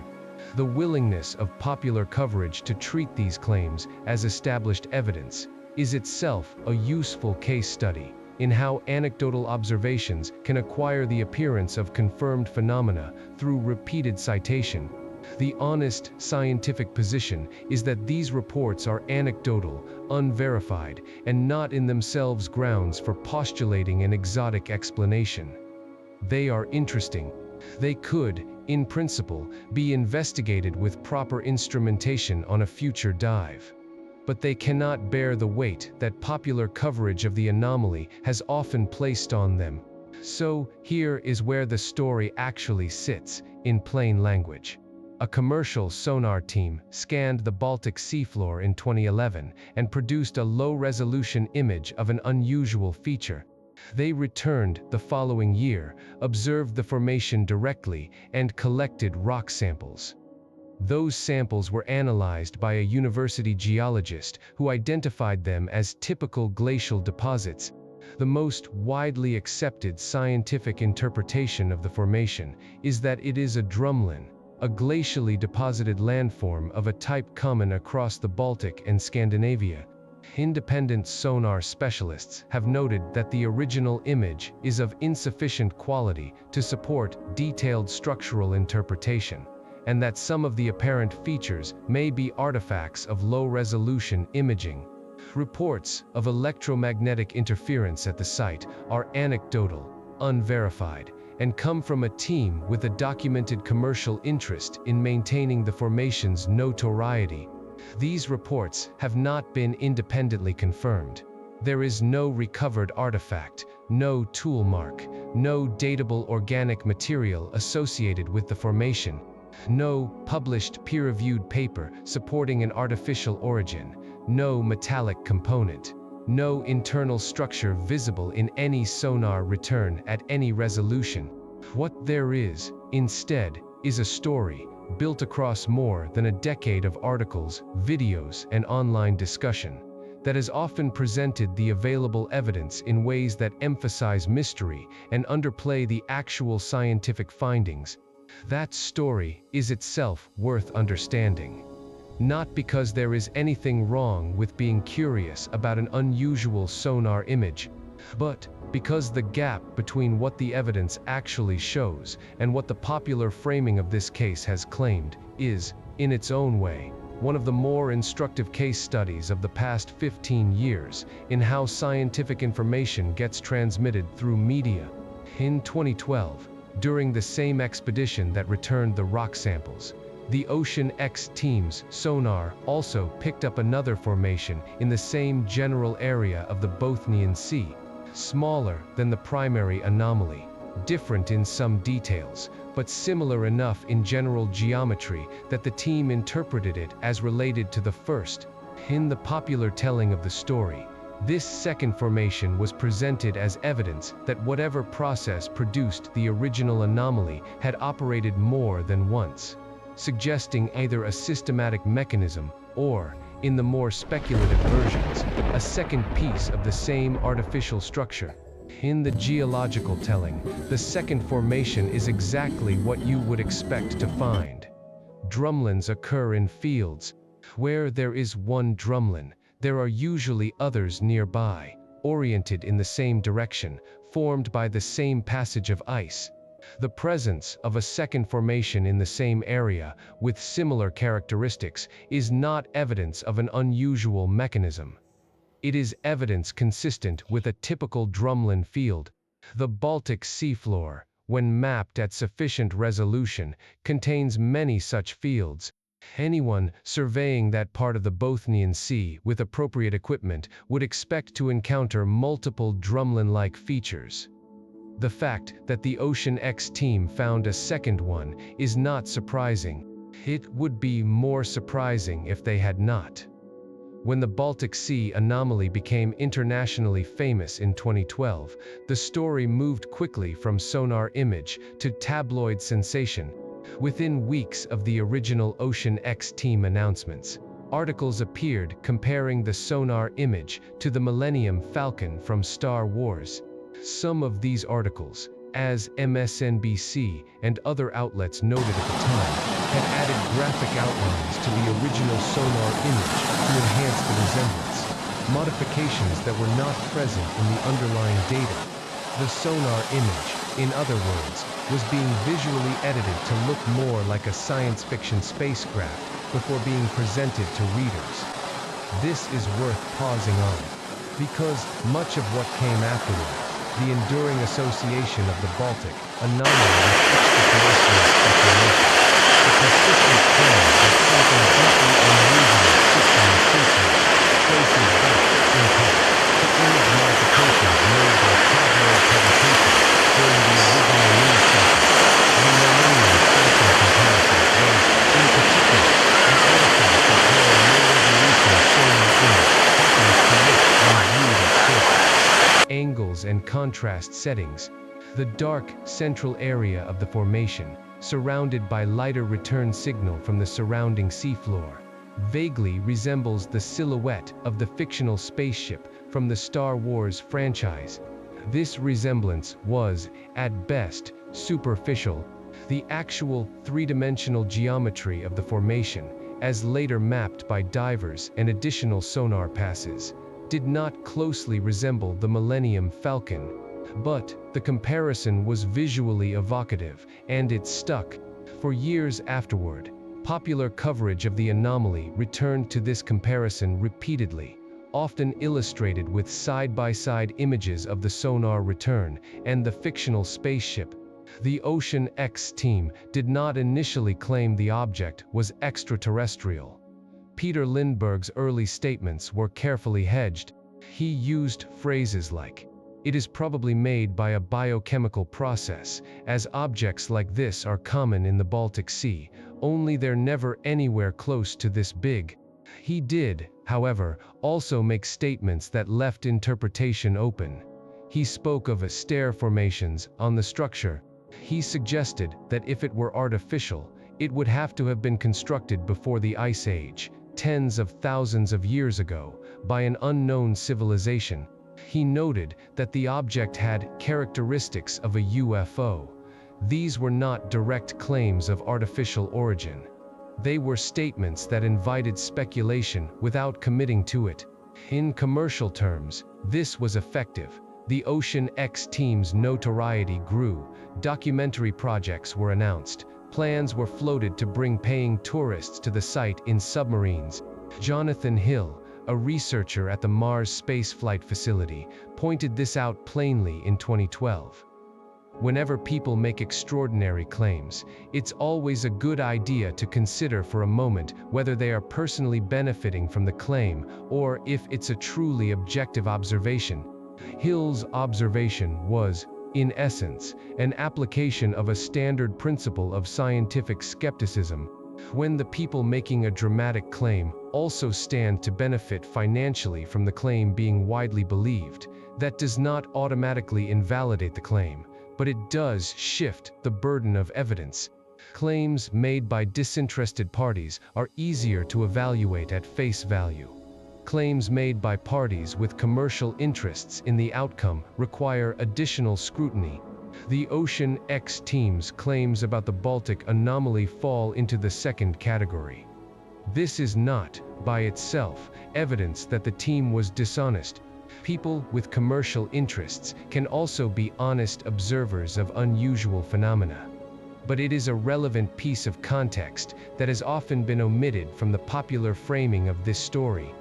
A: The willingness of popular coverage to treat these claims as established evidence is itself a useful case study in how anecdotal observations can acquire the appearance of confirmed phenomena through repeated citation. The honest scientific position is that these reports are anecdotal, unverified, and not in themselves grounds for postulating an exotic explanation. They are interesting. They could, in principle, be investigated with proper instrumentation on a future dive. But they cannot bear the weight that popular coverage of the anomaly has often placed on them. So, here is where the story actually sits, in plain language. A commercial sonar team scanned the Baltic seafloor in 2011 and produced a low-resolution image of an unusual feature. They returned the following year, observed the formation directly, and collected rock samples. Those samples were analyzed by a university geologist who identified them as typical glacial deposits. The most widely accepted scientific interpretation of the formation is that it is a drumlin, a glacially deposited landform of a type common across the Baltic and Scandinavia. Independent sonar specialists have noted that the original image is of insufficient quality to support detailed structural interpretation, and that some of the apparent features may be artifacts of low-resolution imaging. Reports of electromagnetic interference at the site are anecdotal, unverified, and come from a team with a documented commercial interest in maintaining the formation's notoriety. These reports have not been independently confirmed. There is no recovered artifact, no tool mark, no datable organic material associated with the formation, no published peer-reviewed paper supporting an artificial origin, no metallic component, no internal structure visible in any sonar return at any resolution. What there is, instead, is a story built across more than a decade of articles, videos, and online discussion that has often presented the available evidence in ways that emphasize mystery and underplay the actual scientific findings. That story is itself worth understanding. Not because there is anything wrong with being curious about an unusual sonar image, but because the gap between what the evidence actually shows and what the popular framing of this case has claimed is, in its own way, one of the more instructive case studies of the past 15 years in how scientific information gets transmitted through media. In 2012, during the same expedition that returned the rock samples, the Ocean X team's sonar also picked up another formation in the same general area of the Bothnian Sea, smaller than the primary anomaly, different in some details, but similar enough in general geometry that the team interpreted it as related to the first. In the popular telling of the story, this second formation was presented as evidence that whatever process produced the original anomaly had operated more than once, suggesting either a systematic mechanism or, in the more speculative versions, a second piece of the same artificial structure. In the geological telling, the second formation is exactly what you would expect to find. Drumlins occur in fields. Where there is one drumlin, there are usually others nearby, oriented in the same direction, formed by the same passage of ice. The presence of a second formation in the same area, with similar characteristics, is not evidence of an unusual mechanism. It is evidence consistent with a typical drumlin field. The Baltic seafloor, when mapped at sufficient resolution, contains many such fields. Anyone surveying that part of the Bothnian Sea with appropriate equipment would expect to encounter multiple drumlin-like features. The fact that the Ocean X team found a second one is not surprising. It would be more surprising if they had not. When the Baltic Sea anomaly became internationally famous in 2012, the story moved quickly from sonar image to tabloid sensation. Within weeks of the original Ocean X team announcements, articles appeared comparing the sonar image to the Millennium Falcon from Star Wars. Some of these articles, as MSNBC and other outlets noted at the time, had added graphic outlines to the original sonar image to enhance the resemblance, modifications that were not present in the underlying data. The sonar image, in other words, was being visually edited to look more like a science fiction spacecraft before being presented to readers. This is worth pausing on, because much of what came afterward, the enduring association of the Baltic anomaly with extraterrestrial speculation, the persistent claim that something deeply unusual sits on the seafloor, traces back, in part, to image modifications made by tabloid publications during the original news cycle. The Millennium Falcon comparison was, in particular, an artifact of how a low-resolution sonar image happens to look when viewed at surface. Angles and contrast settings. The dark, central area of the formation, surrounded by lighter return signal from the surrounding seafloor, vaguely resembles the silhouette of the fictional spaceship from the Star Wars franchise. This resemblance was, at best, superficial. The actual three-dimensional geometry of the formation, as later mapped by divers and additional sonar passes, did not closely resemble the Millennium Falcon, but the comparison was visually evocative, and it stuck. For years afterward, popular coverage of the anomaly returned to this comparison repeatedly, often illustrated with side-by-side images of the sonar return and the fictional spaceship. The Ocean X team did not initially claim the object was extraterrestrial. Peter Lindbergh's early statements were carefully hedged. He used phrases like, "It is probably made by a biochemical process, as objects like this are common in the Baltic Sea, only they're never anywhere close to this big." He did, however, also make statements that left interpretation open. He spoke of stair formations on the structure. He suggested that if it were artificial, it would have to have been constructed before the Ice Age, tens of thousands of years ago, by an unknown civilization. He noted that the object had characteristics of a UFO. These were not direct claims of artificial origin. They were statements that invited speculation without committing to it. In commercial terms, this was effective. The Ocean X team's notoriety grew, documentary projects were announced, plans were floated to bring paying tourists to the site in submarines. Jonathan Hill, a researcher at the Mars Spaceflight Facility, pointed this out plainly in 2012. Whenever people make extraordinary claims, it's always a good idea to consider for a moment whether they are personally benefiting from the claim or if it's a truly objective observation. Hill's observation was, in essence, an application of a standard principle of scientific skepticism. When the people making a dramatic claim also stand to benefit financially from the claim being widely believed, that does not automatically invalidate the claim, but it does shift the burden of evidence. Claims made by disinterested parties are easier to evaluate at face value. Claims made by parties with commercial interests in the outcome require additional scrutiny. The Ocean X team's claims about the Baltic anomaly fall into the second category. This is not, by itself, evidence that the team was dishonest. People with commercial interests can also be honest observers of unusual phenomena. But it is a relevant piece of context that has often been omitted from the popular framing of this story.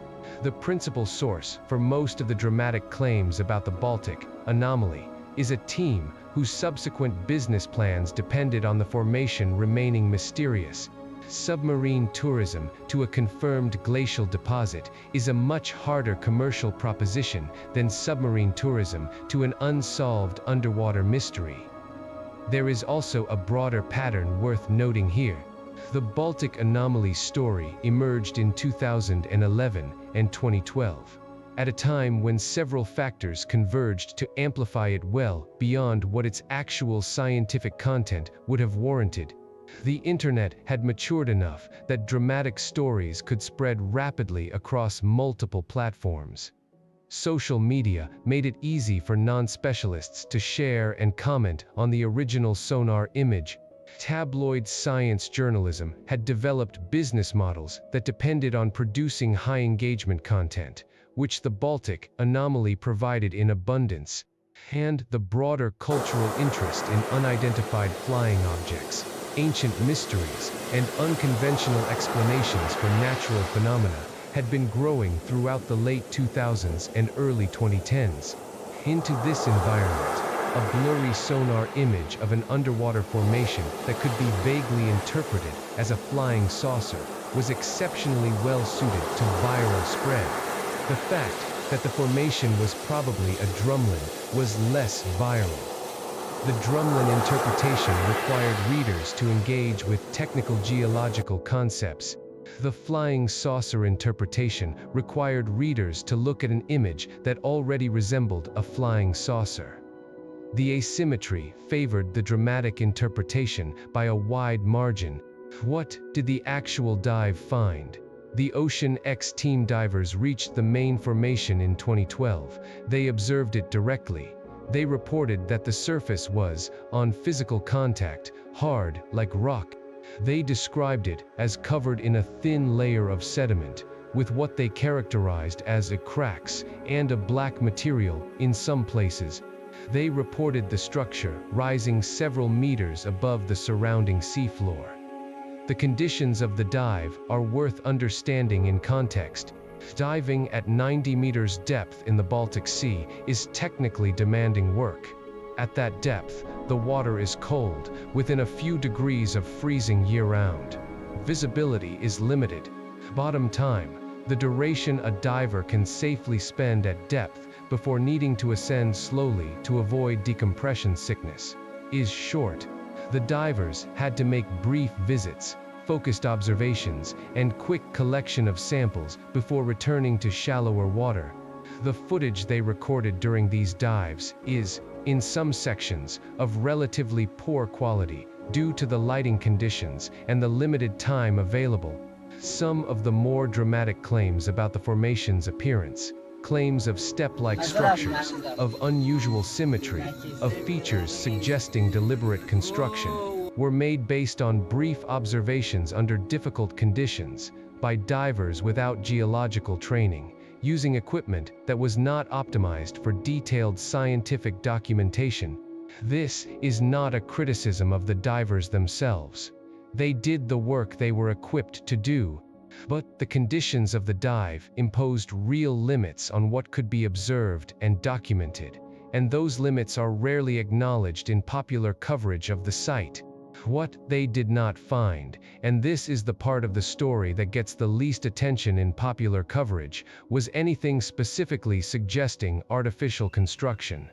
A: The principal source for most of the dramatic claims about the Baltic anomaly is a team whose subsequent business plans depended on the formation remaining mysterious. Submarine tourism to a confirmed glacial deposit is a much harder commercial proposition than submarine tourism to an unsolved underwater mystery. There is also a broader pattern worth noting here. The Baltic anomaly story emerged in 2011 and 2012, at a time when several factors converged to amplify it well beyond what its actual scientific content would have warranted. The internet had matured enough that dramatic stories could spread rapidly across multiple platforms. Social media made it easy for non-specialists to share and comment on the original sonar image. Tabloid science journalism had developed business models that depended on producing high-engagement content, which the Baltic anomaly provided in abundance. And the broader cultural interest in unidentified flying objects, ancient mysteries, and unconventional explanations for natural phenomena had been growing throughout the late 2000s and early 2010s. Into this environment, a blurry sonar image of an underwater formation that could be vaguely interpreted as a flying saucer was exceptionally well suited to viral spread. The fact that the formation was probably a drumlin was less viral. The drumlin interpretation required readers to engage with technical geological concepts. The flying saucer interpretation required readers to look at an image that already resembled a flying saucer. The asymmetry favored the dramatic interpretation by a wide margin. What did the actual dive find? The Ocean X team divers reached the main formation in 2012. They observed it directly. They reported that the surface was, on physical contact, hard, like rock. They described it as covered in a thin layer of sediment, with what they characterized as cracks and a black material in some places. They reported the structure rising several meters above the surrounding seafloor. The conditions of the dive are worth understanding in context. Diving at 90 meters depth in the Baltic Sea is technically demanding work. At that depth, the water is cold, within a few degrees of freezing year-round. Visibility is limited. Bottom time, the duration a diver can safely spend at depth before needing to ascend slowly to avoid decompression sickness, is short. The divers had to make brief visits, focused observations, and quick collection of samples before returning to shallower water. The footage they recorded during these dives is, in some sections, of relatively poor quality due to the lighting conditions and the limited time available. Some of the more dramatic claims about the formation's appearance, claims of step-like structures, of unusual symmetry, of features suggesting deliberate construction, were made based on brief observations under difficult conditions by divers without geological training, using equipment that was not optimized for detailed scientific documentation. This is not a criticism of the divers themselves. They did the work they were equipped to do, but the conditions of the dive imposed real limits on what could be observed and documented, and those limits are rarely acknowledged in popular coverage of the site. What they did not find, and this is the part of the story that gets the least attention in popular coverage, was anything specifically suggesting artificial construction.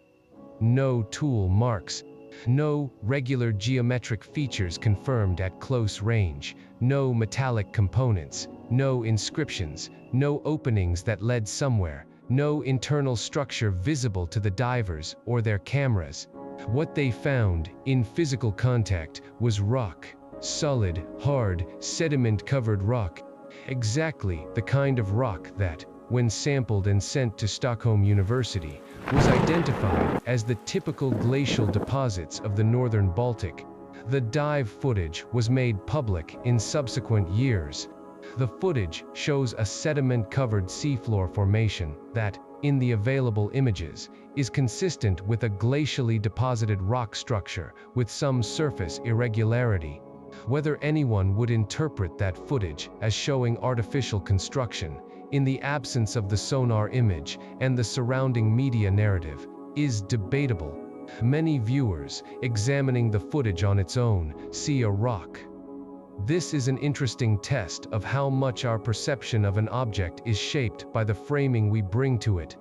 A: No tool marks, no regular geometric features confirmed at close range, no metallic components, no inscriptions, no openings that led somewhere, no internal structure visible to the divers or their cameras. What they found, in physical contact, was rock. Solid, hard, sediment-covered rock. Exactly the kind of rock that, when sampled and sent to Stockholm University, was identified as the typical glacial deposits of the northern Baltic. The dive footage was made public in subsequent years. The footage shows a sediment-covered seafloor formation that, in the available images, is consistent with a glacially deposited rock structure with some surface irregularity. Whether anyone would interpret that footage as showing artificial construction, in the absence of the sonar image and the surrounding media narrative, is debatable. Many viewers, examining the footage on its own, see a rock. This is an interesting test of how much our perception of an object is shaped by the framing we bring to it.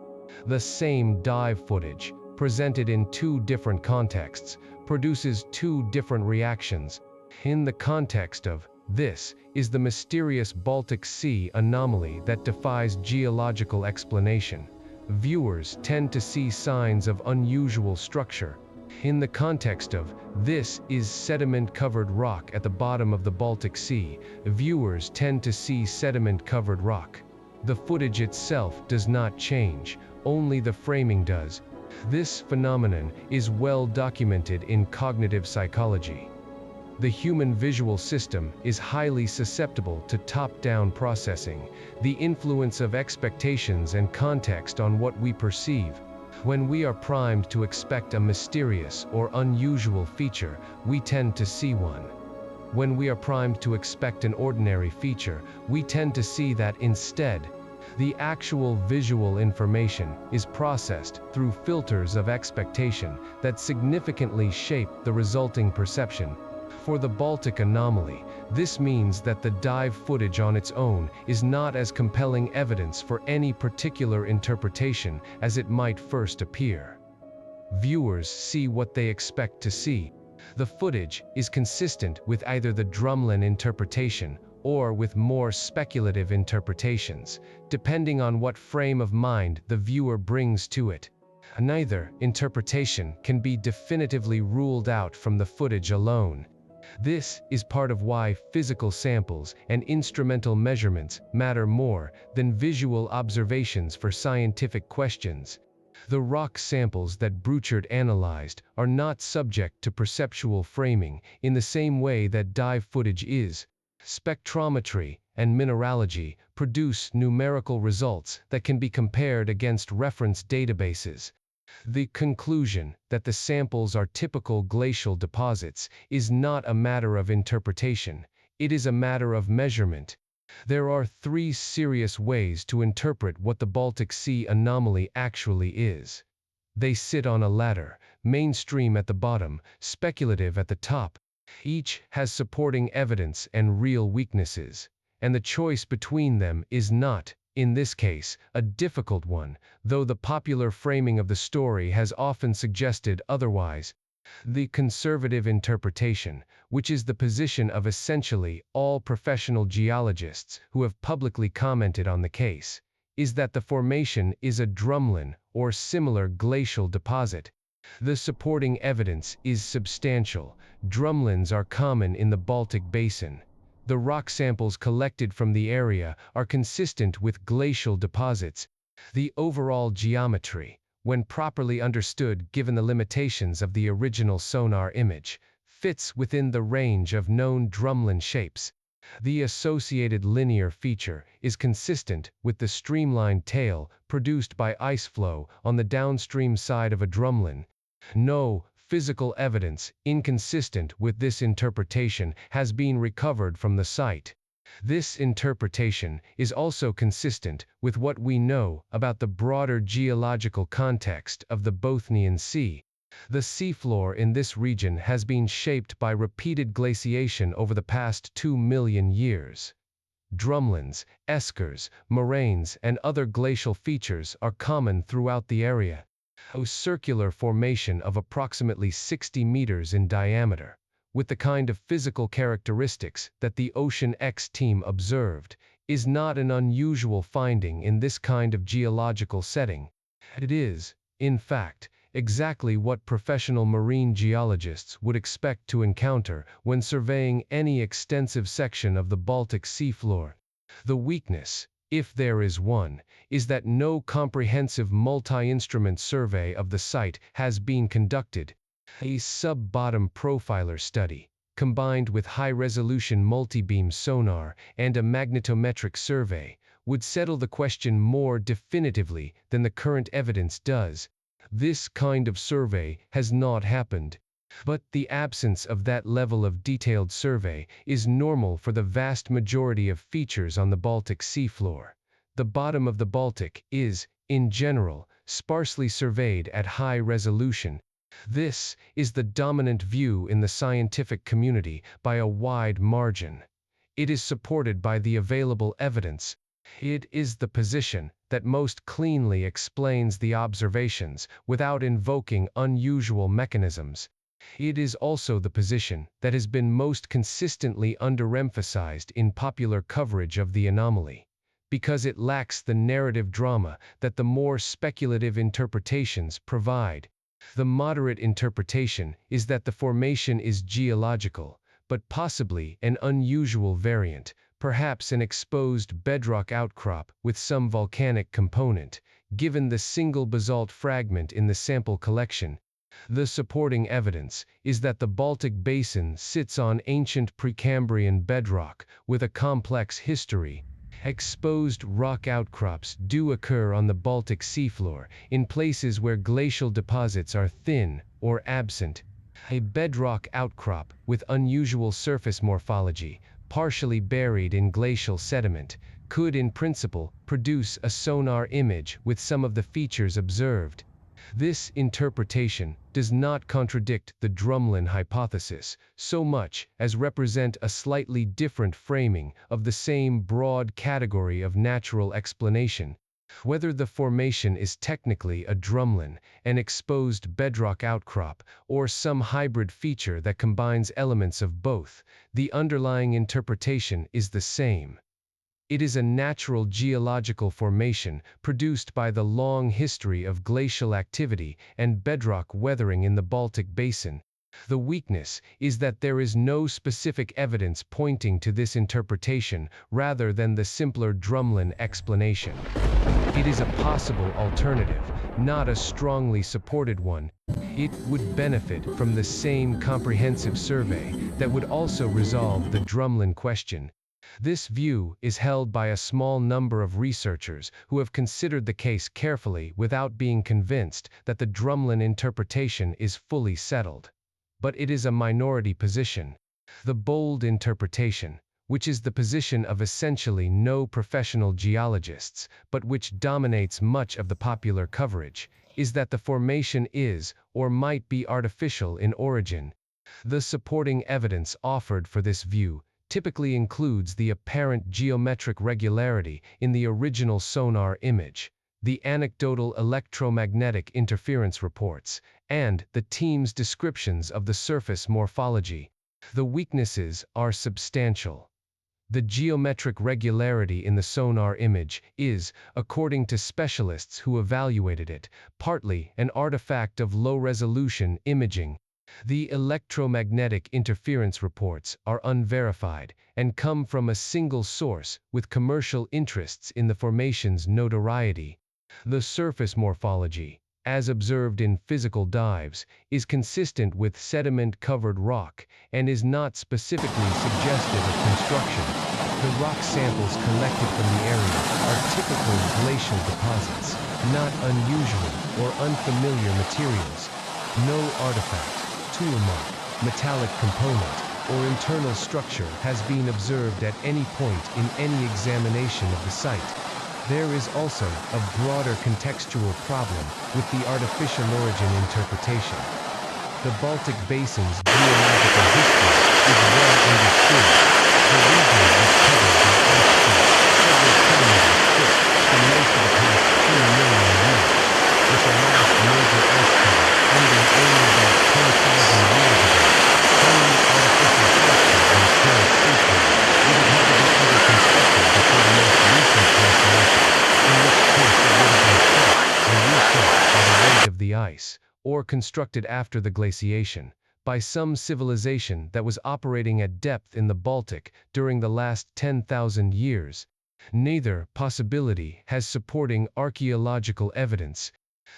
A: The same dive footage, presented in two different contexts, produces two different reactions. In the context of "this is the mysterious Baltic Sea anomaly that defies geological explanation," viewers tend to see signs of unusual structure. In the context of "this is sediment-covered rock at the bottom of the Baltic Sea," viewers tend to see sediment-covered rock. The footage itself does not change, only the framing does. This phenomenon is well documented in cognitive psychology. The human visual system is highly susceptible to top-down processing, the influence of expectations and context on what we perceive. When we are primed to expect a mysterious or unusual feature, we tend to see one. When we are primed to expect an ordinary feature, we tend to see that instead. The actual visual information is processed through filters of expectation that significantly shape the resulting perception. For the Baltic anomaly, this means that the dive footage on its own is not as compelling evidence for any particular interpretation as it might first appear. Viewers see what they expect to see. The footage is consistent with either the drumlin interpretation or with more speculative interpretations, depending on what frame of mind the viewer brings to it. Neither interpretation can be definitively ruled out from the footage alone. This is part of why physical samples and instrumental measurements matter more than visual observations for scientific questions. The rock samples that Bruchard analyzed are not subject to perceptual framing in the same way that dive footage is. Spectrometry and mineralogy produce numerical results that can be compared against reference databases. The conclusion that the samples are typical glacial deposits is not a matter of interpretation, it is a matter of measurement. There are three serious ways to interpret what the Baltic Sea anomaly actually is. They sit on a ladder, mainstream at the bottom, speculative at the top. Each has supporting evidence and real weaknesses, and the choice between them is not, in this case, a difficult one, though the popular framing of the story has often suggested otherwise. The conservative interpretation, which is the position of essentially all professional geologists who have publicly commented on the case, is that the formation is a drumlin or similar glacial deposit. The supporting evidence is substantial. Drumlins are common in the Baltic Basin. The rock samples collected from the area are consistent with glacial deposits. The overall geometry, when properly understood given the limitations of the original sonar image, fits within the range of known drumlin shapes. The associated linear feature is consistent with the streamlined tail produced by ice flow on the downstream side of a drumlin. No physical evidence inconsistent with this interpretation has been recovered from the site. This interpretation is also consistent with what we know about the broader geological context of the Bothnian Sea. The seafloor in this region has been shaped by repeated glaciation over the past 2 million years. Drumlins, eskers, moraines, and other glacial features are common throughout the area. A circular formation of approximately 60 meters in diameter, with the kind of physical characteristics that the Ocean X team observed, is not an unusual finding in this kind of geological setting. It is, in fact, exactly what professional marine geologists would expect to encounter when surveying any extensive section of the Baltic seafloor. The weakness, if there is one, is that no comprehensive multi-instrument survey of the site has been conducted. A sub-bottom profiler study, combined with high-resolution multi-beam sonar and a magnetometric survey, would settle the question more definitively than the current evidence does. This kind of survey has not happened. But the absence of that level of detailed survey is normal for the vast majority of features on the Baltic seafloor. The bottom of the Baltic is, in general, sparsely surveyed at high resolution. This is the dominant view in the scientific community by a wide margin. It is supported by the available evidence. It is the position that most cleanly explains the observations without invoking unusual mechanisms. It is also the position that has been most consistently underemphasized in popular coverage of the anomaly, because it lacks the narrative drama that the more speculative interpretations provide. The moderate interpretation is that the formation is geological, but possibly an unusual variant, perhaps an exposed bedrock outcrop with some volcanic component, given the single basalt fragment in the sample collection. The supporting evidence is that the Baltic Basin sits on ancient Precambrian bedrock with a complex history. Exposed rock outcrops do occur on the Baltic seafloor in places where glacial deposits are thin or absent. A bedrock outcrop with unusual surface morphology, partially buried in glacial sediment, could in principle produce a sonar image with some of the features observed. This interpretation does not contradict the drumlin hypothesis so much as represent a slightly different framing of the same broad category of natural explanation. Whether the formation is technically a drumlin, an exposed bedrock outcrop, or some hybrid feature that combines elements of both, the underlying interpretation is the same. It is a natural geological formation produced by the long history of glacial activity and bedrock weathering in the Baltic Basin. The weakness is that there is no specific evidence pointing to this interpretation rather than the simpler drumlin explanation. It is a possible alternative, not a strongly supported one. It would benefit from the same comprehensive survey that would also resolve the drumlin question. This view is held by a small number of researchers who have considered the case carefully without being convinced that the drumlin interpretation is fully settled. But it is a minority position. The bold interpretation, which is the position of essentially no professional geologists, but which dominates much of the popular coverage, is that the formation is, or might be, artificial in origin. The supporting evidence offered for this view typically includes the apparent geometric regularity in the original sonar image, the anecdotal electromagnetic interference reports, and the team's descriptions of the surface morphology. The weaknesses are substantial. The geometric regularity in the sonar image is, according to specialists who evaluated it, partly an artifact of low-resolution imaging. The electromagnetic interference reports are unverified and come from a single source with commercial interests in the formation's notoriety. The surface morphology, as observed in physical dives, is consistent with sediment-covered rock and is not specifically suggestive of construction. The rock samples collected from the area are typically glacial deposits, not unusual or unfamiliar materials. No artifact, tool mark, metallic component, or internal structure has been observed at any point in any examination of the site. There is also a broader contextual problem with the artificial origin interpretation. The Baltic Basin's geological history is well understood. The region was covered by ice sheets several kilometers thick for most of the past 2 million years, with the last major ice cover ending only about 10,000 years ago. Any artificial structure in its current state would have had to be either constructed before the most recent glaciation, in which case it would have been crushed and reshaped by the weight of the ice, or constructed after the glaciation, by some civilization that was operating at depth in the Baltic during the last 10,000 years. Neither possibility has supporting archaeological evidence.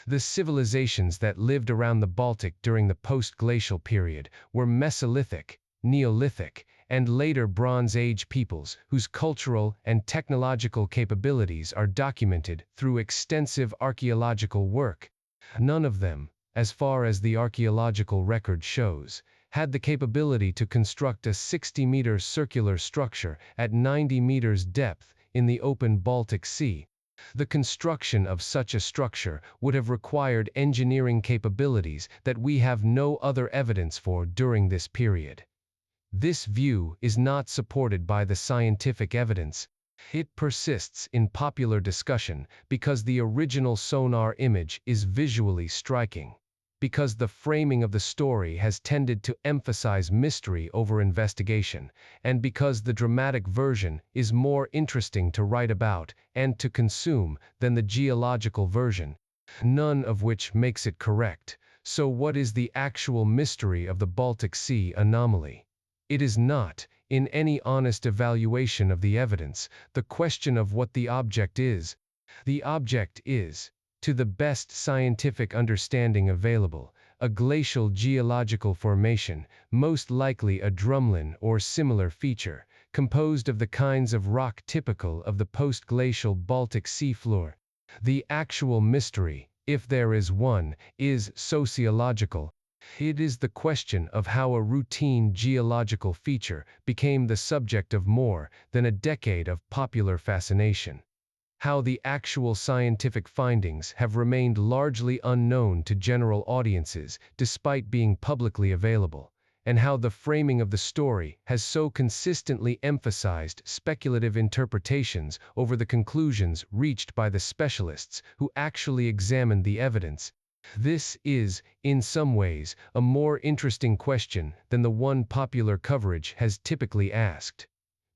A: The civilizations that lived around the Baltic during the post-glacial period were Mesolithic, Neolithic, and later Bronze Age peoples whose cultural and technological capabilities are documented through extensive archaeological work. None of them, as far as the archaeological record shows, had the capability to construct a 60-meter circular structure at 90 meters depth in the open Baltic Sea. The construction of such a structure would have required engineering capabilities that we have no other evidence for during this period. This view is not supported by the scientific evidence. It persists in popular discussion because the original sonar image is visually striking, because the framing of the story has tended to emphasize mystery over investigation, and because the dramatic version is more interesting to write about and to consume than the geological version, none of which makes it correct. So what is the actual mystery of the Baltic Sea anomaly? It is not, in any honest evaluation of the evidence, the question of what the object is. The object is, to the best scientific understanding available, a glacial geological formation, most likely a drumlin or similar feature, composed of the kinds of rock typical of the post-glacial Baltic seafloor. The actual mystery, if there is one, is sociological. It is the question of how a routine geological feature became the subject of more than a decade of popular fascination. How the actual scientific findings have remained largely unknown to general audiences despite being publicly available, and how the framing of the story has so consistently emphasized speculative interpretations over the conclusions reached by the specialists who actually examined the evidence. This is, in some ways, a more interesting question than the one popular coverage has typically asked.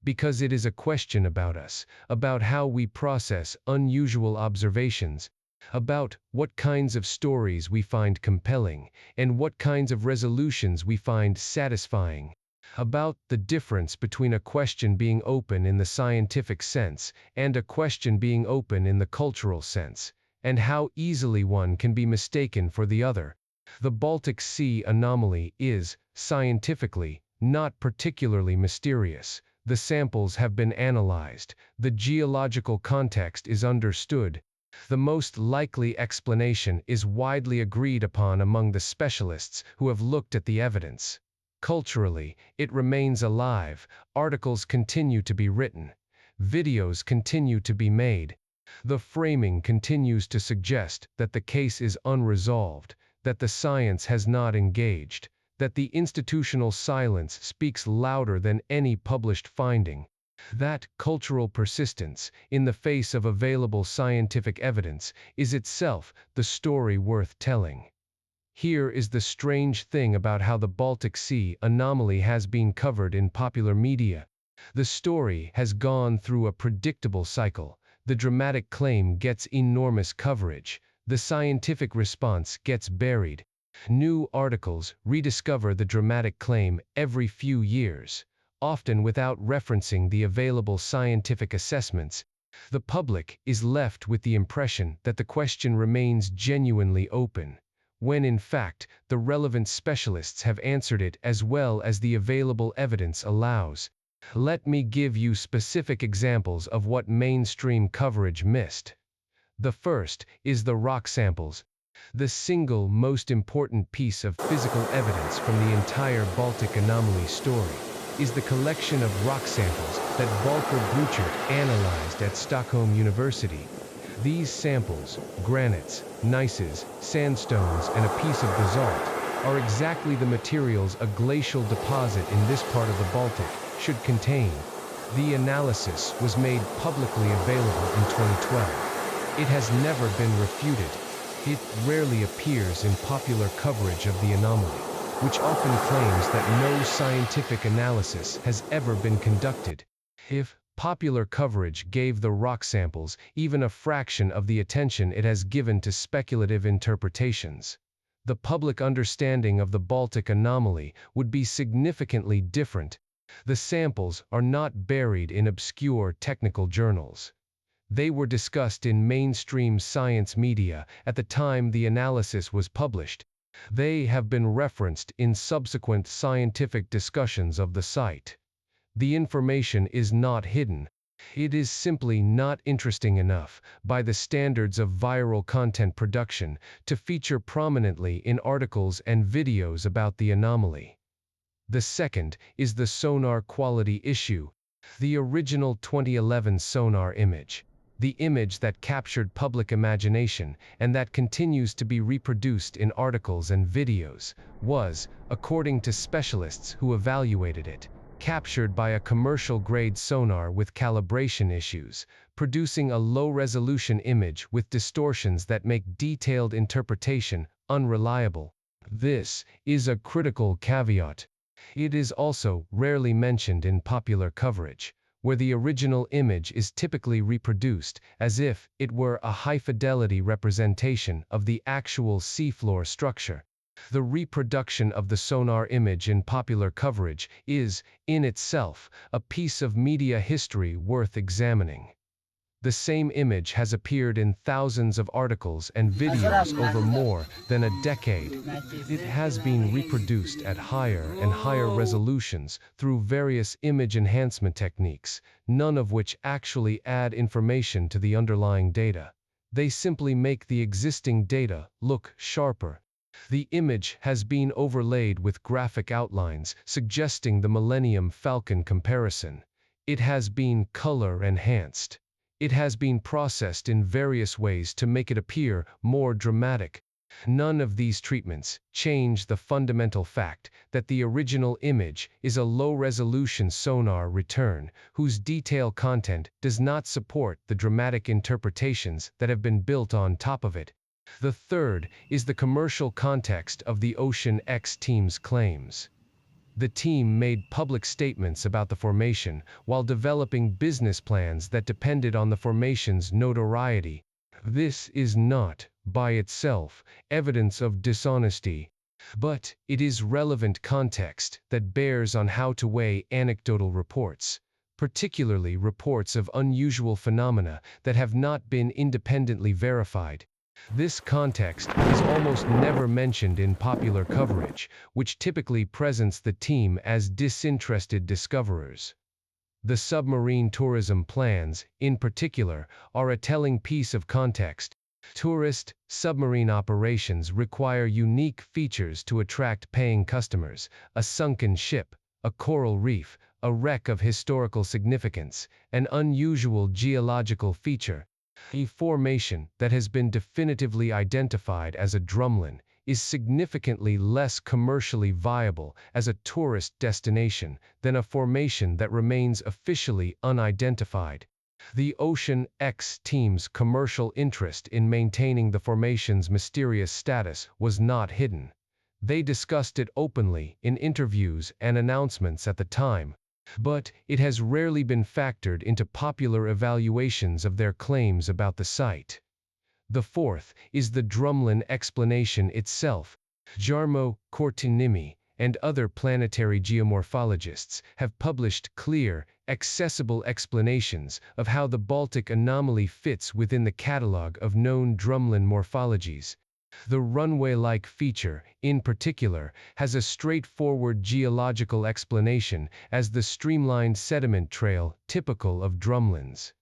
A: Because it is a question about us, about how we process unusual observations, about what kinds of stories we find compelling, and what kinds of resolutions we find satisfying, about the difference between a question being open in the scientific sense and a question being open in the cultural sense, and how easily one can be mistaken for the other. The Baltic Sea anomaly is, scientifically, not particularly mysterious. The samples have been analyzed, the geological context is understood. The most likely explanation is widely agreed upon among the specialists who have looked at the evidence. Culturally, it remains alive, articles continue to be written, videos continue to be made. The framing continues to suggest that the case is unresolved, that the science has not engaged, that the institutional silence speaks louder than any published finding. That cultural persistence, in the face of available scientific evidence, is itself the story worth telling. Here is the strange thing about how the Baltic Sea anomaly has been covered in popular media. The story has gone through a predictable cycle. The dramatic claim gets enormous coverage. The scientific response gets buried. New articles rediscover the dramatic claim every few years, often without referencing the available scientific assessments. The public is left with the impression that the question remains genuinely open, when in fact the relevant specialists have answered it as well as the available evidence allows. Let me give you specific examples of what mainstream coverage missed. The first is the rock samples. The single most important piece of physical evidence from the entire Baltic anomaly story is the collection of rock samples that Volker Bruchert analyzed at Stockholm University. These samples, granites, gneisses, sandstones, and a piece of basalt, are exactly the materials a glacial deposit in this part of the Baltic should contain. The analysis was made publicly available in 2012. It has never been refuted. It rarely appears in popular coverage of the anomaly, which often claims that no scientific analysis has ever been conducted. If popular coverage gave the rock samples even a fraction of the attention it has given to speculative interpretations, the public understanding of the Baltic anomaly would be significantly different. The samples are not buried in obscure technical journals. They were discussed in mainstream science media at the time the analysis was published. They have been referenced in subsequent scientific discussions of the site. The information is not hidden. It is simply not interesting enough, by the standards of viral content production, to feature prominently in articles and videos about the anomaly. The second is the sonar quality issue. The original 2011 sonar image, the image that captured public imagination and that continues to be reproduced in articles and videos, was, according to specialists who evaluated it, captured by a commercial-grade sonar with calibration issues, producing a low-resolution image with distortions that make detailed interpretation unreliable. This is a critical caveat. It is also rarely mentioned in popular coverage, where the original image is typically reproduced as if it were a high-fidelity representation of the actual seafloor structure. The reproduction of the sonar image in popular coverage is, in itself, a piece of media history worth examining. The same image has appeared in thousands of articles and videos over more than a decade. It has been reproduced at higher and higher resolutions through various image enhancement techniques, none of which actually add information to the underlying data. They simply make the existing data look sharper. The image has been overlaid with graphic outlines suggesting the Millennium Falcon comparison. It has been color enhanced. It has been processed in various ways to make it appear more dramatic. None of these treatments change the fundamental fact that the original image is a low-resolution sonar return whose detail content does not support the dramatic interpretations that have been built on top of it. The third is the commercial context of the Ocean X team's claims. The team made public statements about the formation while developing business plans that depended on the formation's notoriety. This is not, by itself, evidence of dishonesty, but it is relevant context that bears on how to weigh anecdotal reports, particularly reports of unusual phenomena that have not been independently verified. This context is almost never mentioned in popular coverage, which typically presents the team as disinterested discoverers. The submarine tourism plans, in particular, are a telling piece of context. Tourist submarine operations require unique features to attract paying customers: a sunken ship, a coral reef, a wreck of historical significance, an unusual geological feature. A formation that has been definitively identified as a drumlin is significantly less commercially viable as a tourist destination than a formation that remains officially unidentified. The Ocean X team's commercial interest in maintaining the formation's mysterious status was not hidden. They discussed it openly in interviews and announcements at the time, but it has rarely been factored into popular evaluations of their claims about the site. The fourth is the drumlin explanation itself. Jarmo Kortenniemi and other planetary geomorphologists have published clear, accessible explanations of how the Baltic anomaly fits within the catalog of known drumlin morphologies. The runway-like feature, in particular, has a straightforward geological explanation as the streamlined sediment trail typical of drumlins.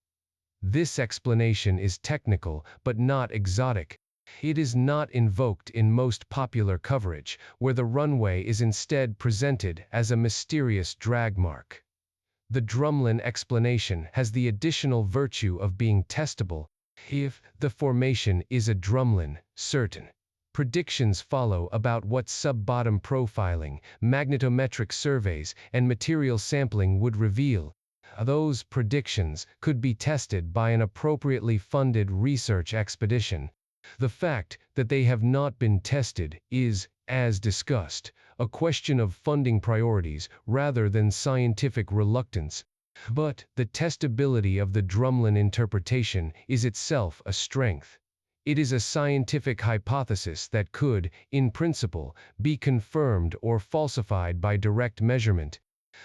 A: This explanation is technical but not exotic. It is not invoked in most popular coverage, where the runway is instead presented as a mysterious drag mark. The drumlin explanation has the additional virtue of being testable. If the formation is a drumlin, certain predictions follow about what sub-bottom profiling, magnetometric surveys, and material sampling would reveal. Those predictions could be tested by an appropriately funded research expedition. The fact that they have not been tested is, as discussed, a question of funding priorities rather than scientific reluctance. But the testability of the drumlin interpretation is itself a strength. It is a scientific hypothesis that could, in principle, be confirmed or falsified by direct measurement.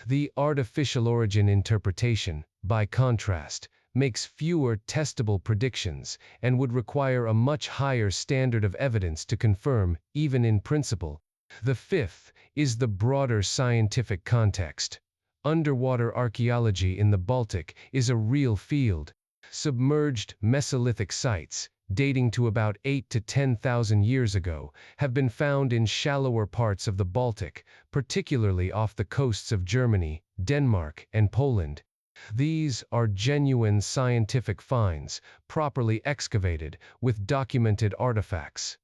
A: The artificial origin interpretation, by contrast, makes fewer testable predictions and would require a much higher standard of evidence to confirm, even in principle. The fifth is the broader scientific context. Underwater archaeology in the Baltic is a real field. Submerged Mesolithic sites, dating to about 8 to 10,000 years ago, have been found in shallower parts of the Baltic, particularly off the coasts of Germany, Denmark, and Poland. These are genuine scientific finds, properly excavated, with documented artifacts.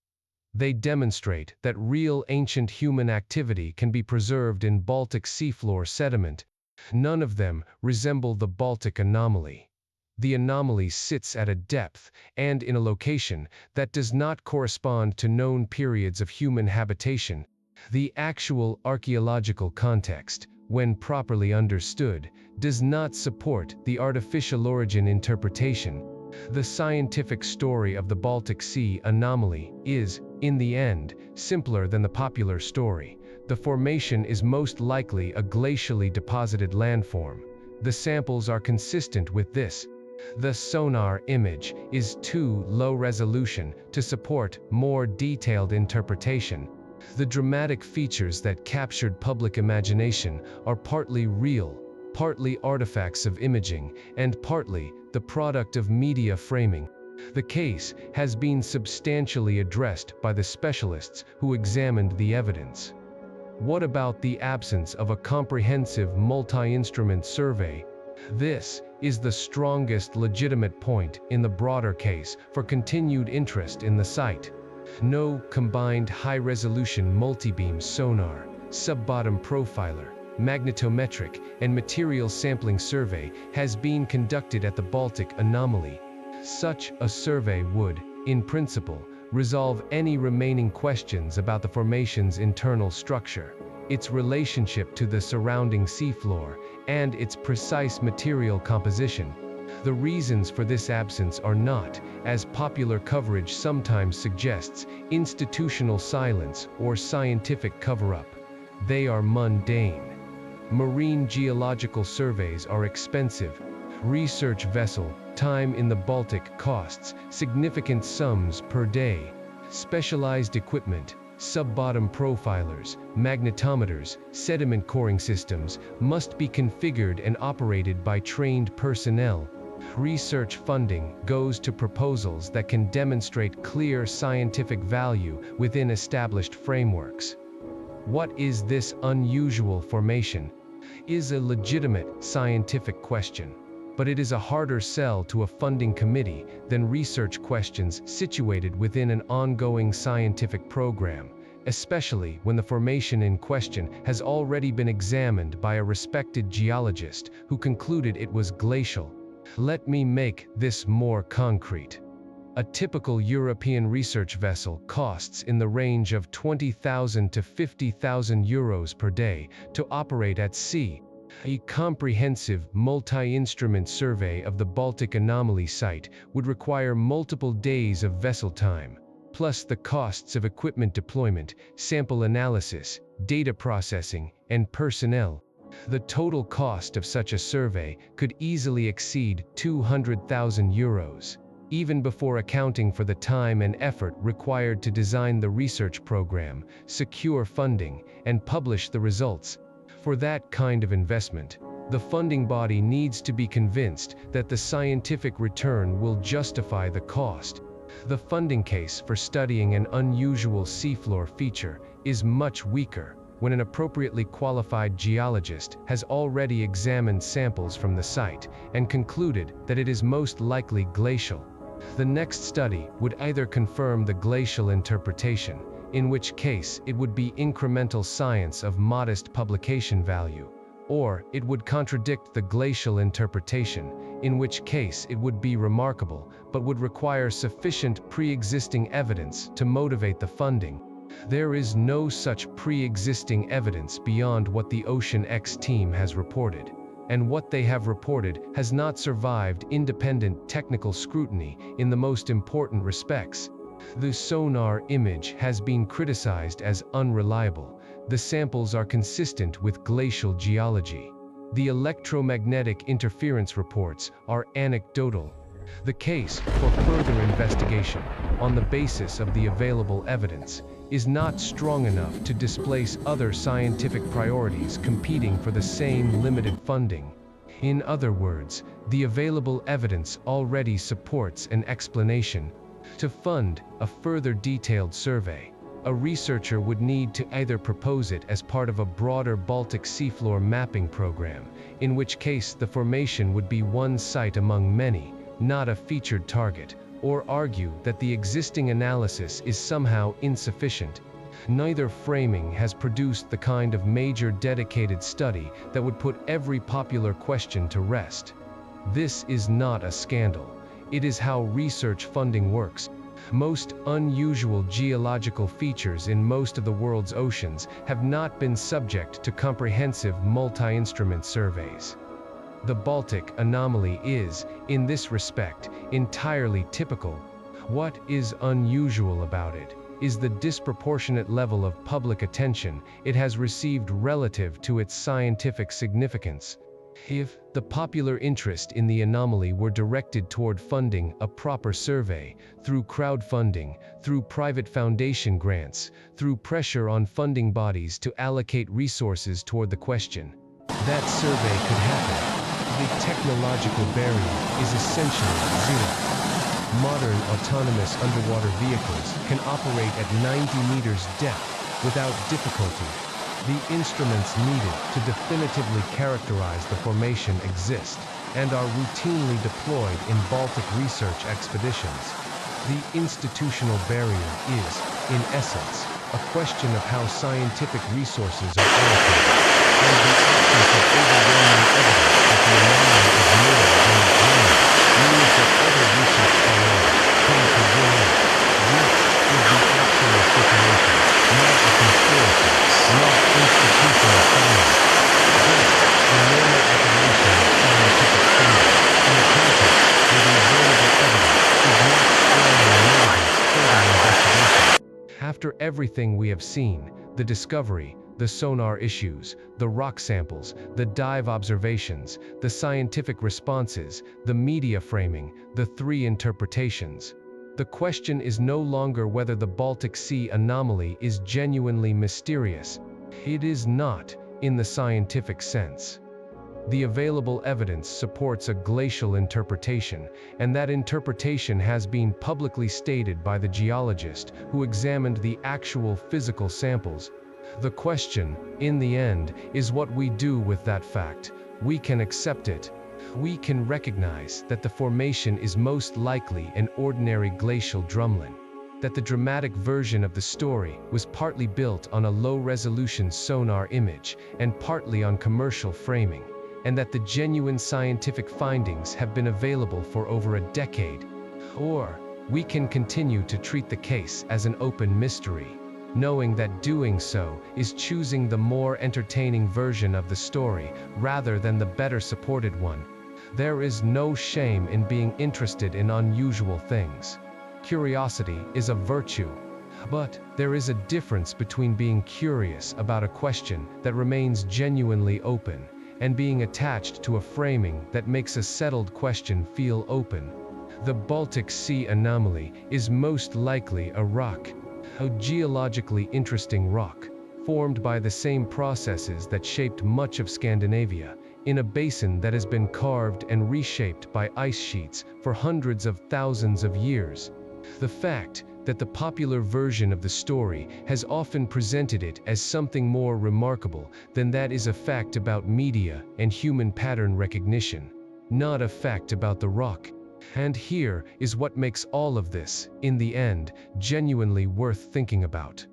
A: They demonstrate that real ancient human activity can be preserved in Baltic seafloor sediment. None of them resemble the Baltic anomaly. The anomaly sits at a depth and in a location that does not correspond to known periods of human habitation. The actual archaeological context, when properly understood, does not support the artificial origin interpretation. The scientific story of the Baltic Sea anomaly is, in the end, simpler than the popular story. The formation is most likely a glacially deposited landform. The samples are consistent with this. The sonar image is too low resolution to support more detailed interpretation. The dramatic features that captured public imagination are partly real, partly artifacts of imaging, and partly the product of media framing. The case has been substantially addressed by the specialists who examined the evidence. What about the absence of a comprehensive multi-instrument survey? This is the strongest legitimate point in the broader case for continued interest in the site. No combined high-resolution multibeam sonar, sub-bottom profiler, magnetometric, and material sampling survey has been conducted at the Baltic anomaly. Such a survey would, in principle, resolve any remaining questions about the formation's internal structure, its relationship to the surrounding seafloor, and its precise material composition. The reasons for this absence are not, as popular coverage sometimes suggests, institutional silence or scientific cover-up. They are mundane. Marine geological surveys are expensive. Research vessel, time in the Baltic costs significant sums per day. Specialized equipment, sub-bottom profilers, magnetometers, sediment coring systems must be configured and operated by trained personnel. Research funding goes to proposals that can demonstrate clear scientific value within established frameworks. What is this unusual formation? Is a legitimate scientific question, but it is a harder sell to a funding committee than research questions situated within an ongoing scientific program, especially when the formation in question has already been examined by a respected geologist who concluded it was glacial. Let me make this more concrete. A typical European research vessel costs in the range of 20,000 to 50,000 euros per day to operate at sea. A comprehensive multi-instrument survey of the Baltic anomaly site would require multiple days of vessel time, plus the costs of equipment deployment, sample analysis, data processing, and personnel. The total cost of such a survey could easily exceed 200,000 euros, even before accounting for the time and effort required to design the research program, secure funding, and publish the results. For that kind of investment, the funding body needs to be convinced that the scientific return will justify the cost. The funding case for studying an unusual seafloor feature is much weaker when an appropriately qualified geologist has already examined samples from the site and concluded that it is most likely glacial. The next study would either confirm the glacial interpretation, in which case it would be incremental science of modest publication value, or it would contradict the glacial interpretation, in which case it would be remarkable but would require sufficient pre-existing evidence to motivate the funding. There is no such pre-existing evidence beyond what the Ocean X team has reported, and what they have reported has not survived independent technical scrutiny in the most important respects. The sonar image has been criticized as unreliable. The samples are consistent with glacial geology. The electromagnetic interference reports are anecdotal. The case for further investigation, on the basis of the available evidence, is not strong enough to displace other scientific priorities competing for the same limited funding. In other words, the available evidence already supports an explanation. To fund a further detailed survey, a researcher would need to either propose it as part of a broader Baltic seafloor mapping program, in which case the formation would be one site among many, not a featured target, or argue that the existing analysis is somehow insufficient. Neither framing has produced the kind of major dedicated study that would put every popular question to rest. This is not a scandal. It is how research funding works. Most unusual geological features in most of the world's oceans have not been subject to comprehensive multi-instrument surveys. The Baltic anomaly is, in this respect, entirely typical. What is unusual about it is the disproportionate level of public attention it has received relative to its scientific significance. If the popular interest in the anomaly were directed toward funding a proper survey, through crowdfunding, through private foundation grants, through pressure on funding bodies to allocate resources toward the question, that survey could happen. The technological barrier is essentially zero. Modern autonomous underwater vehicles can operate at 90 meters depth without difficulty. The instruments needed to definitively characterize the formation exist and are routinely deployed in Baltic research expeditions. The institutional barrier is, in essence, a question of how scientific resources are allocated, and the absence of overwhelming evidence that the anomaly is more than a dream means that other research priorities tend to win out. This is the actual situation, not a conspiracy, not institutional science. This, the normal operation of scientific funding, in a context where the available evidence is not strongly motivates further investigation. After everything we have seen, the discovery, The sonar issues, the rock samples, the dive observations, the scientific responses, the media framing, the three interpretations. The question is no longer whether the Baltic Sea anomaly is genuinely mysterious. It is not, in the scientific sense. The available evidence supports a glacial interpretation, and that interpretation has been publicly stated by the geologist who examined the actual physical samples. The question, in the end, is what we do with that fact. We can accept it. We can recognize that the formation is most likely an ordinary glacial drumlin, that the dramatic version of the story was partly built on a low-resolution sonar image and partly on commercial framing, and that the genuine scientific findings have been available for over a decade. Or, we can continue to treat the case as an open mystery, knowing that doing so is choosing the more entertaining version of the story rather than the better supported one. There is no shame in being interested in unusual things. Curiosity is a virtue. But there is a difference between being curious about a question that remains genuinely open and being attached to a framing that makes a settled question feel open. The Baltic Sea anomaly is most likely a rock, a geologically interesting rock, formed by the same processes that shaped much of Scandinavia, in a basin that has been carved and reshaped by ice sheets for hundreds of thousands of years. The fact that the popular version of the story has often presented it as something more remarkable than that is a fact about media and human pattern recognition, not a fact about the rock. And here is what makes all of this, in the end, genuinely worth thinking about.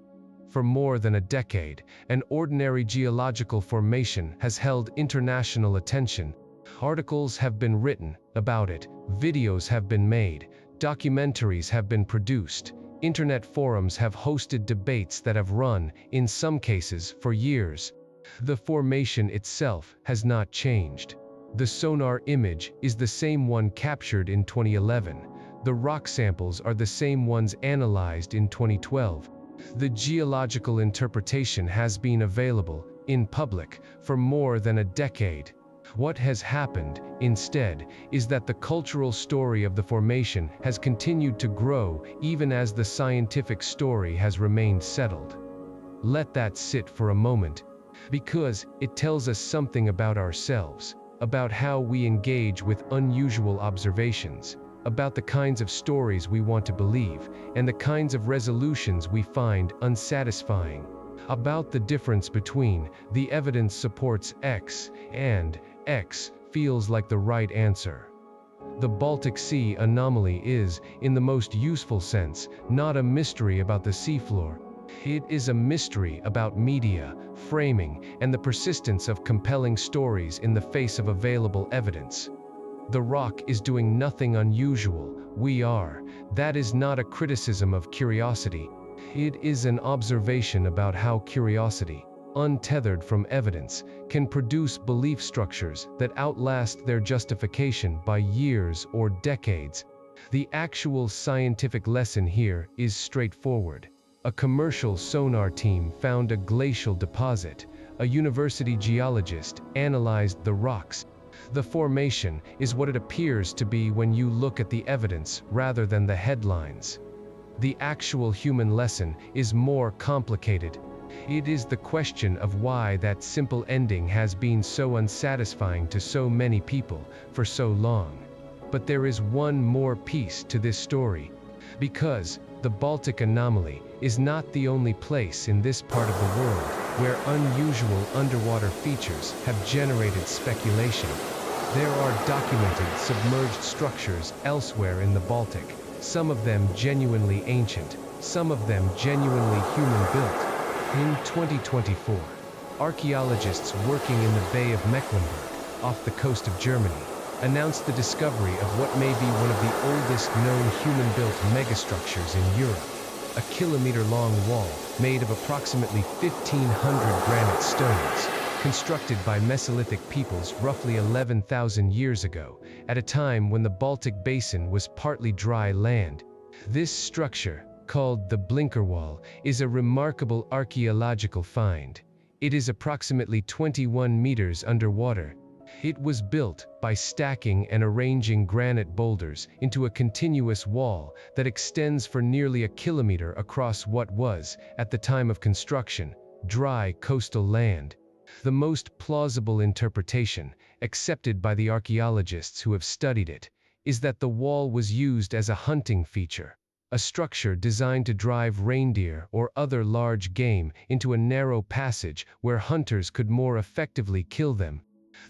A: For more than a decade, an ordinary geological formation has held international attention. Articles have been written about it, videos have been made, documentaries have been produced, internet forums have hosted debates that have run, in some cases, for years. The formation itself has not changed. The sonar image is the same one captured in 2011. The rock samples are the same ones analyzed in 2012. The geological interpretation has been available, in public, for more than a decade. What has happened, instead, is that the cultural story of the formation has continued to grow even as the scientific story has remained settled. Let that sit for a moment, because it tells us something about ourselves, about how we engage with unusual observations, about the kinds of stories we want to believe, and the kinds of resolutions we find unsatisfying, about the difference between the evidence supports X and X feels like the right answer. The Baltic Sea anomaly is, in the most useful sense, not a mystery about the seafloor. It is a mystery about media, framing, and the persistence of compelling stories in the face of available evidence. The rock is doing nothing unusual, we are. That is not a criticism of curiosity. It is an observation about how curiosity, untethered from evidence, can produce belief structures that outlast their justification by years or decades. The actual scientific lesson here is straightforward. A commercial sonar team found a glacial deposit. A university geologist analyzed the rocks. The formation is what it appears to be when you look at the evidence rather than the headlines. The actual human lesson is more complicated. It is the question of why that simple ending has been so unsatisfying to so many people for so long. But there is one more piece to this story, because the Baltic anomaly is not the only place in this part of the world where unusual underwater features have generated speculation. There are documented submerged structures elsewhere in the Baltic, some of them genuinely ancient, some of them genuinely human-built. In 2024, archaeologists working in the Bay of Mecklenburg, off the coast of Germany, announced the discovery of what may be one of the oldest known human-built megastructures in Europe, a kilometer-long wall made of approximately 1,500 granite stones, constructed by Mesolithic peoples roughly 11,000 years ago, at a time when the Baltic Basin was partly dry land. This structure, called the Blinker Wall, is a remarkable archaeological find. It is approximately 21 meters underwater. It was built by stacking and arranging granite boulders into a continuous wall that extends for nearly a kilometer across what was, at the time of construction, dry coastal land. The most plausible interpretation, accepted by the archaeologists who have studied it, is that the wall was used as a hunting feature, a structure designed to drive reindeer or other large game into a narrow passage where hunters could more effectively kill them.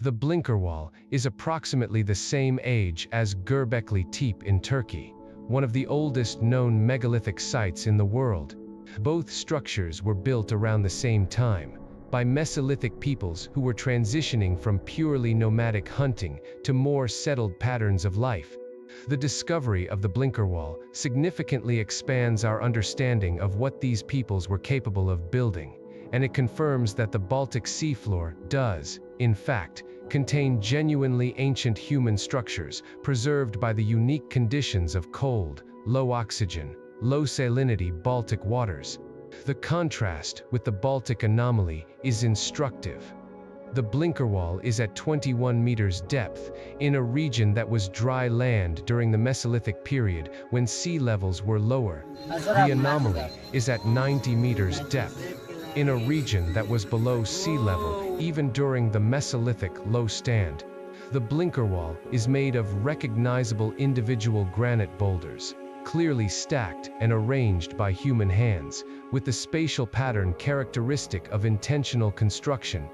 A: The Blinker Wall is approximately the same age as Göbekli Tepe in Turkey, one of the oldest known megalithic sites in the world. Both structures were built around the same time, by Mesolithic peoples who were transitioning from purely nomadic hunting to more settled patterns of life. The discovery of the Blinker Wall significantly expands our understanding of what these peoples were capable of building, and it confirms that the Baltic seafloor does, in fact, contain genuinely ancient human structures preserved by the unique conditions of cold, low oxygen, low salinity Baltic waters. The contrast with the Baltic anomaly is instructive. The Blinker Wall is at 21 meters depth, in a region that was dry land during the Mesolithic period when sea levels were lower. The anomaly is at 90 meters depth, in a region that was below sea level even during the Mesolithic low stand. The Blinker Wall is made of recognizable individual granite boulders, clearly stacked and arranged by human hands, with the spatial pattern characteristic of intentional construction.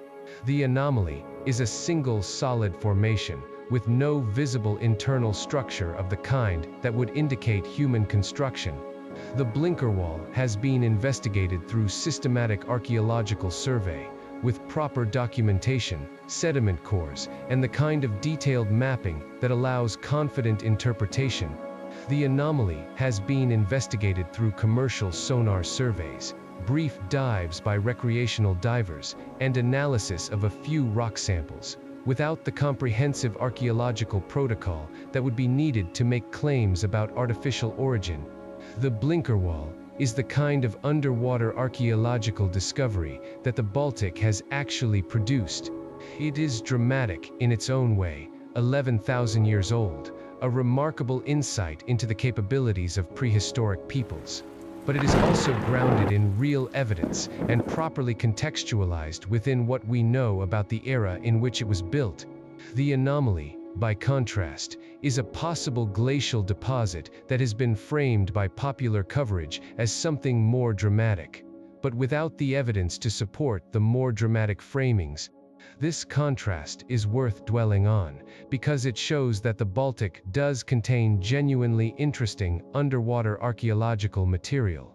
A: The anomaly is a single solid formation, with no visible internal structure of the kind that would indicate human construction. The Blinker Wall has been investigated through systematic archaeological survey, with proper documentation, sediment cores, and the kind of detailed mapping that allows confident interpretation. The anomaly has been investigated through commercial sonar surveys, brief dives by recreational divers, and analysis of a few rock samples, without the comprehensive archaeological protocol that would be needed to make claims about artificial origin. The Blinker Wall is the kind of underwater archaeological discovery that the Baltic has actually produced. It is dramatic in its own way, 11,000 years old, a remarkable insight into the capabilities of prehistoric peoples. But it is also grounded in real evidence and properly contextualized within what we know about the era in which it was built. The anomaly, by contrast, is a possible glacial deposit that has been framed by popular coverage as something more dramatic, but without the evidence to support the more dramatic framings. This contrast is worth dwelling on, because it shows that the Baltic does contain genuinely interesting underwater archaeological material.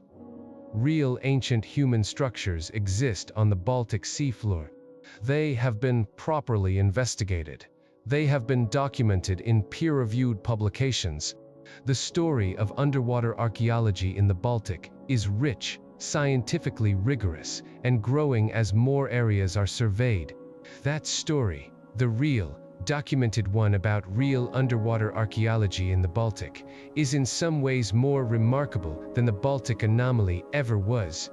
A: Real ancient human structures exist on the Baltic seafloor. They have been properly investigated. They have been documented in peer-reviewed publications. The story of underwater archaeology in the Baltic is rich, scientifically rigorous, and growing as more areas are surveyed. That story, the real, documented one about real underwater archaeology in the Baltic, is in some ways more remarkable than the Baltic anomaly ever was.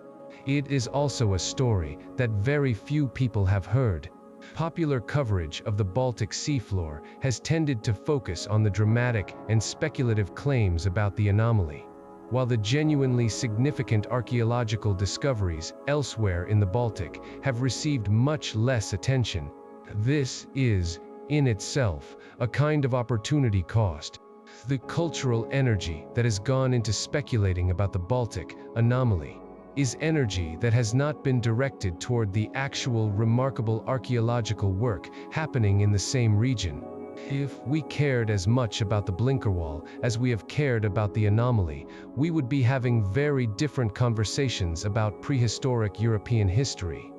A: It is also a story that very few people have heard. Popular coverage of the Baltic seafloor has tended to focus on the dramatic and speculative claims about the anomaly, while the genuinely significant archaeological discoveries elsewhere in the Baltic have received much less attention. This is, in itself, a kind of opportunity cost. The cultural energy that has gone into speculating about the Baltic anomaly is energy that has not been directed toward the actual remarkable archaeological work happening in the same region. If we cared as much about the Blinker Wall as we have cared about the anomaly, we would be having very different conversations about prehistoric European history.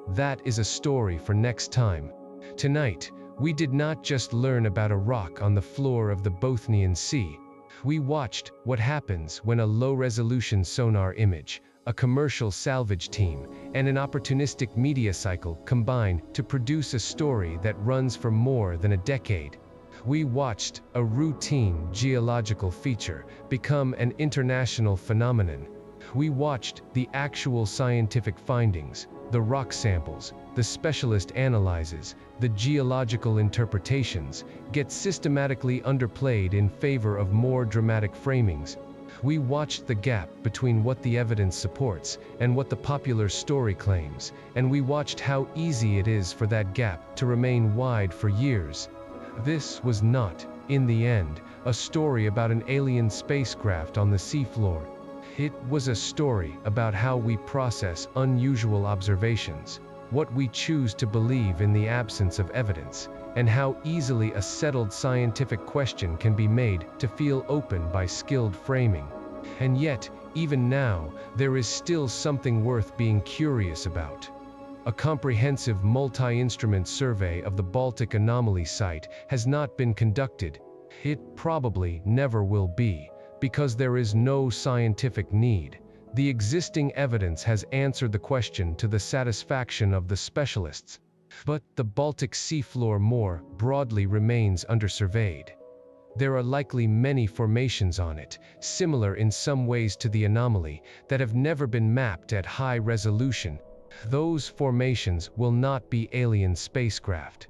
A: That is a story for next time. Tonight, we did not just learn about a rock on the floor of the Bothnian Sea. We watched what happens when a low-resolution sonar image, a commercial salvage team, and an opportunistic media cycle combine to produce a story that runs for more than a decade. We watched a routine geological feature become an international phenomenon. We watched the actual scientific findings, the rock samples, the specialist analyses, the geological interpretations, get systematically underplayed in favor of more dramatic framings. We watched the gap between what the evidence supports and what the popular story claims, and we watched how easy it is for that gap to remain wide for years. This was not, in the end, a story about an alien spacecraft on the seafloor. It was a story about how we process unusual observations, what we choose to believe in the absence of evidence, and how easily a settled scientific question can be made to feel open by skilled framing. And yet, even now, there is still something worth being curious about. A comprehensive multi-instrument survey of the Baltic anomaly site has not been conducted. It probably never will be, because there is no scientific need. The existing evidence has answered the question to the satisfaction of the specialists. But the Baltic seafloor more broadly remains undersurveyed. There are likely many formations on it, similar in some ways to the anomaly, that have never been mapped at high resolution. Those formations will not be alien spacecraft.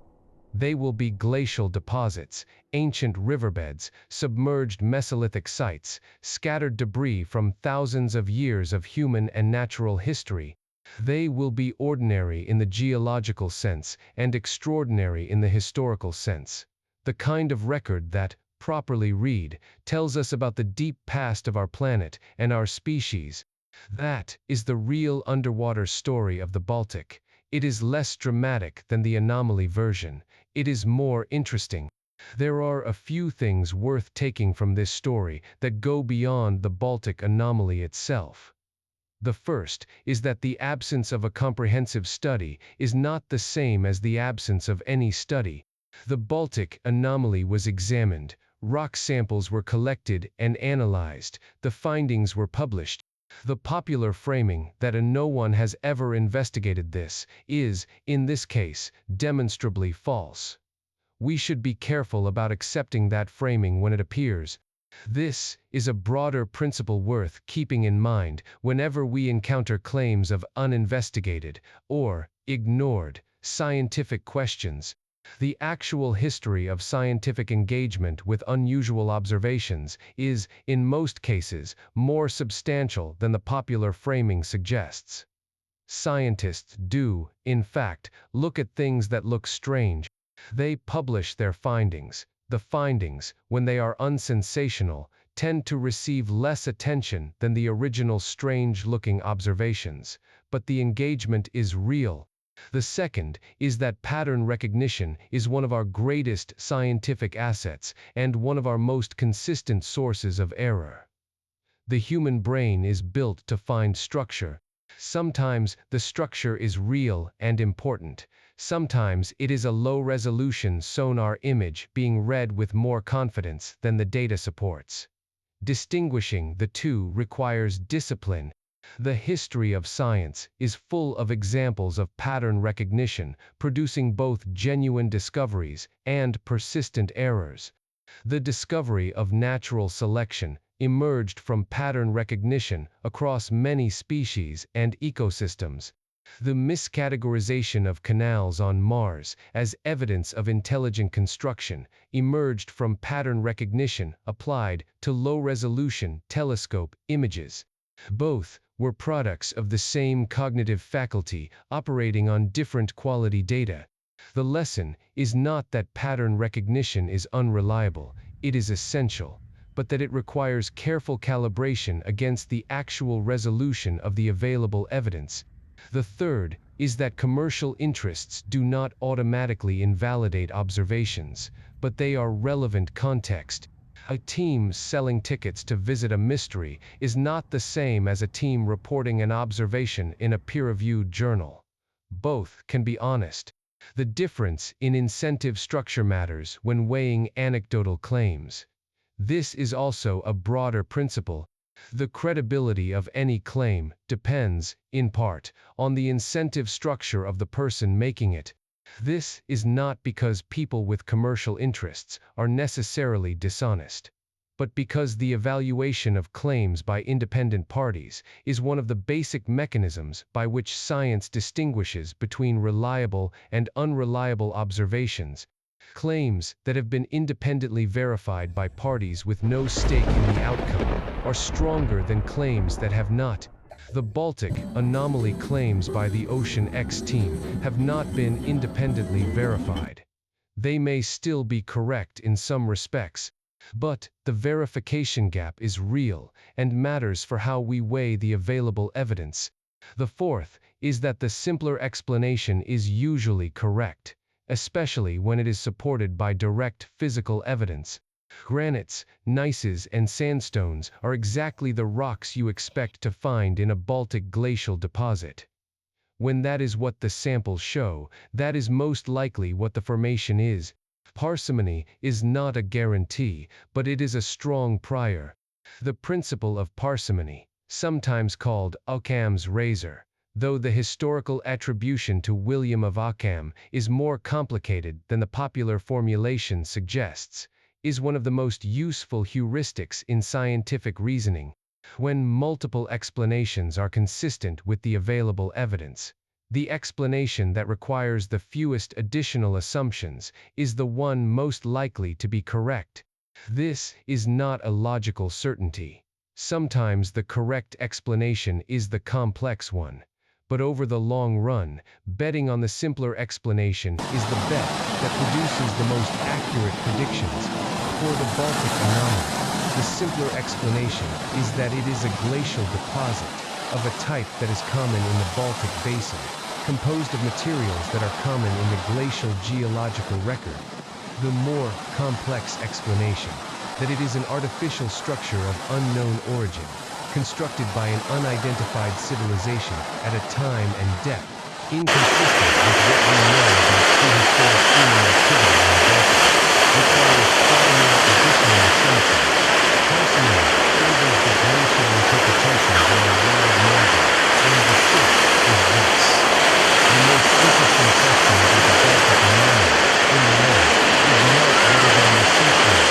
A: They will be glacial deposits, ancient riverbeds, submerged Mesolithic sites, scattered debris from thousands of years of human and natural history. They will be ordinary in the geological sense and extraordinary in the historical sense. The kind of record that, properly read, tells us about the deep past of our planet and our species. That is the real underwater story of the Baltic. It is less dramatic than the anomaly version. It is more interesting. There are a few things worth taking from this story that go beyond the Baltic anomaly itself. The first is that the absence of a comprehensive study is not the same as the absence of any study. The Baltic anomaly was examined, rock samples were collected and analyzed, the findings were published. The popular framing that no one has ever investigated this is, in this case, demonstrably false. We should be careful about accepting that framing when it appears. This is a broader principle worth keeping in mind whenever we encounter claims of uninvestigated or ignored scientific questions. The actual history of scientific engagement with unusual observations is, in most cases, more substantial than the popular framing suggests. Scientists do, in fact, look at things that look strange. They publish their findings. The findings, when they are unsensational, tend to receive less attention than the original strange-looking observations, but the engagement is real. The second is that pattern recognition is one of our greatest scientific assets and one of our most consistent sources of error. The human brain is built to find structure. Sometimes the structure is real and important. Sometimes it is a low-resolution sonar image being read with more confidence than the data supports. Distinguishing the two requires discipline. The history of science is full of examples of pattern recognition, producing both genuine discoveries and persistent errors. The discovery of natural selection emerged from pattern recognition across many species and ecosystems. The miscategorization of canals on Mars as evidence of intelligent construction emerged from pattern recognition applied to low-resolution telescope images. Both were products of the same cognitive faculty operating on different quality data. The lesson is not that pattern recognition is unreliable, it is essential, but that it requires careful calibration against the actual resolution of the available evidence. The third is that commercial interests do not automatically invalidate observations, but they are relevant context. A team selling tickets to visit a mystery is not the same as a team reporting an observation in a peer-reviewed journal. Both can be honest. The difference in incentive structure matters when weighing anecdotal claims. This is also a broader principle. The credibility of any claim depends, in part, on the incentive structure of the person making it. This is not because people with commercial interests are necessarily dishonest, but because the evaluation of claims by independent parties is one of the basic mechanisms by which science distinguishes between reliable and unreliable observations. Claims that have been independently verified by parties with no stake in the outcome are stronger than claims that have not. The Baltic anomaly claims by the Ocean X team have not been independently verified. They may still be correct in some respects, but the verification gap is real and matters for how we weigh the available evidence. The fourth is that the simpler explanation is usually correct, especially when it is supported by direct physical evidence. Granites, gneisses, and sandstones are exactly the rocks you expect to find in a Baltic glacial deposit. When that is what the samples show, that is most likely what the formation is. Parsimony is not a guarantee, but it is a strong prior. The principle of parsimony, sometimes called Occam's razor, though the historical attribution to William of Ockham is more complicated than the popular formulation suggests, is one of the most useful heuristics in scientific reasoning. When multiple explanations are consistent with the available evidence, the explanation that requires the fewest additional assumptions is the one most likely to be correct. This is not a logical certainty. Sometimes the correct explanation is the complex one, but over the long run, betting on the simpler explanation is the bet that produces the most accurate predictions. For the Baltic anomaly, the simpler explanation is that it is a glacial deposit of a type that is common in the Baltic basin, composed of materials that are common in the glacial geological record. The more complex explanation, that it is an artificial structure of unknown origin, constructed by an unidentified civilization at a time and depth inconsistent with what we know about prehistoric human activity in the Baltic, requires far more additional assumptions. Parsimony favors the glacial interpretation by a wide margin, and the fifth is this. The most interesting question about the Baltic anomaly, in the end, is not whether on the seafloor.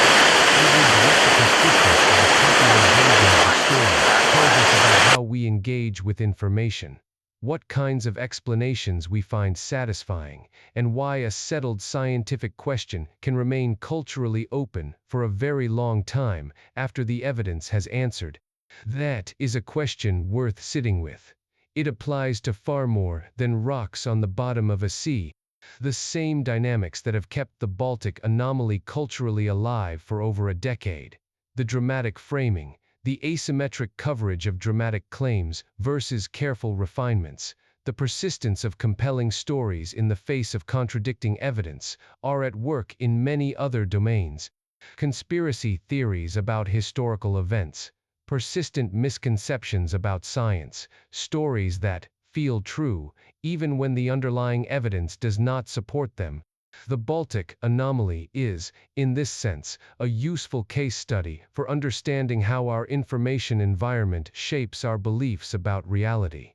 A: It is what the persistence of the popular version of the story tells us about how we engage with information, what kinds of explanations we find satisfying, and why a settled scientific question can remain culturally open for a very long time after the evidence has answered. That is a question worth sitting with. It applies to far more than rocks on the bottom of a sea. The same dynamics that have kept the Baltic anomaly culturally alive for over a decade. The dramatic framing, the asymmetric coverage of dramatic claims versus careful refinements, the persistence of compelling stories in the face of contradicting evidence, are at work in many other domains. Conspiracy theories about historical events, persistent misconceptions about science, stories that feel true, even when the underlying evidence does not support them. The Baltic anomaly is, in this sense, a useful case study for understanding how our information environment shapes our beliefs about reality.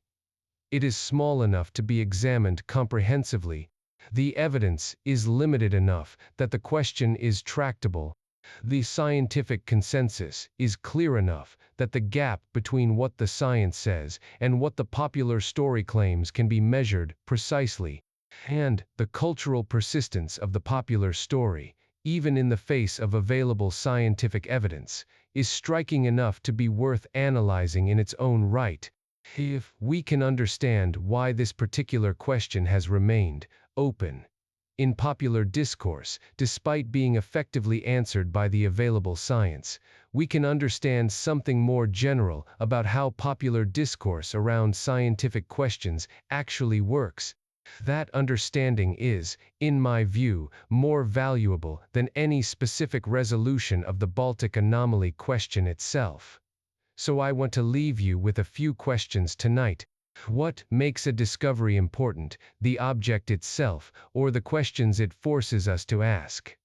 A: It is small enough to be examined comprehensively. The evidence is limited enough that the question is tractable. The scientific consensus is clear enough that the gap between what the science says and what the popular story claims can be measured precisely. And the cultural persistence of the popular story, even in the face of available scientific evidence, is striking enough to be worth analyzing in its own right. If we can understand why this particular question has remained open in popular discourse, despite being effectively answered by the available science, we can understand something more general about how popular discourse around scientific questions actually works. That understanding is, in my view, more valuable than any specific resolution of the Baltic anomaly question itself. So I want to leave you with a few questions tonight. What makes a discovery important, the object itself, or the questions it forces us to ask?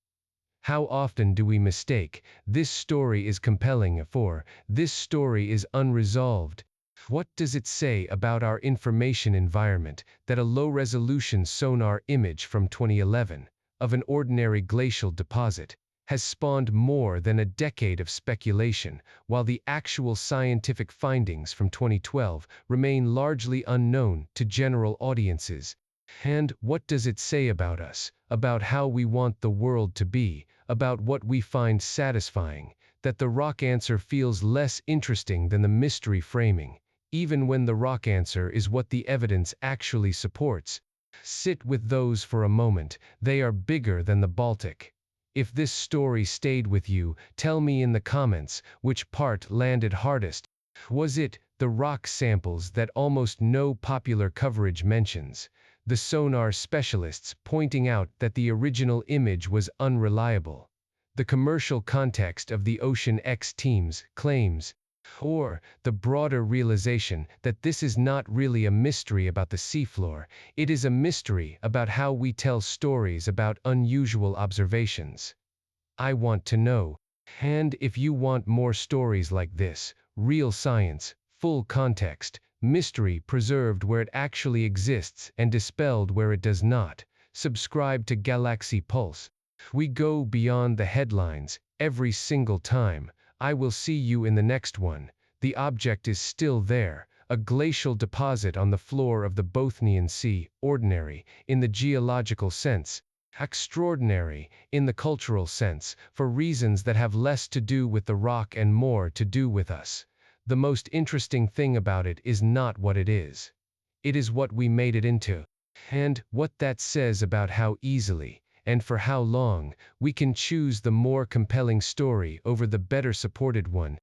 A: How often do we mistake, this story is compelling, for, this story is unresolved? What does it say about our information environment that a low-resolution sonar image from 2011 of an ordinary glacial deposit has spawned more than a decade of speculation, while the actual scientific findings from 2012 remain largely unknown to general audiences. And what does it say about us, about how we want the world to be, about what we find satisfying, that the rock answer feels less interesting than the mystery framing, even when the rock answer is what the evidence actually supports? Sit with those for a moment. They are bigger than the Baltic. If this story stayed with you, tell me in the comments which part landed hardest. Was it the rock samples that almost no popular coverage mentions, the sonar specialists pointing out that the original image was unreliable, the commercial context of the Ocean X team's claims, or the broader realization that this is not really a mystery about the seafloor, it is a mystery about how we tell stories about unusual observations? I want to know. And if you want more stories like this, real science, full context, mystery preserved where it actually exists and dispelled where it does not, subscribe to Galaxy Pulse. We go beyond the headlines every single time. I will see you in the next one. The object is still there, a glacial deposit on the floor of the Bothnian Sea, ordinary in the geological sense, extraordinary in the cultural sense, for reasons that have less to do with the rock and more to do with us. The most interesting thing about it is not what it is. It is what we made it into. And what that says about how easily, and for how long, we can choose the more compelling story over the better supported one.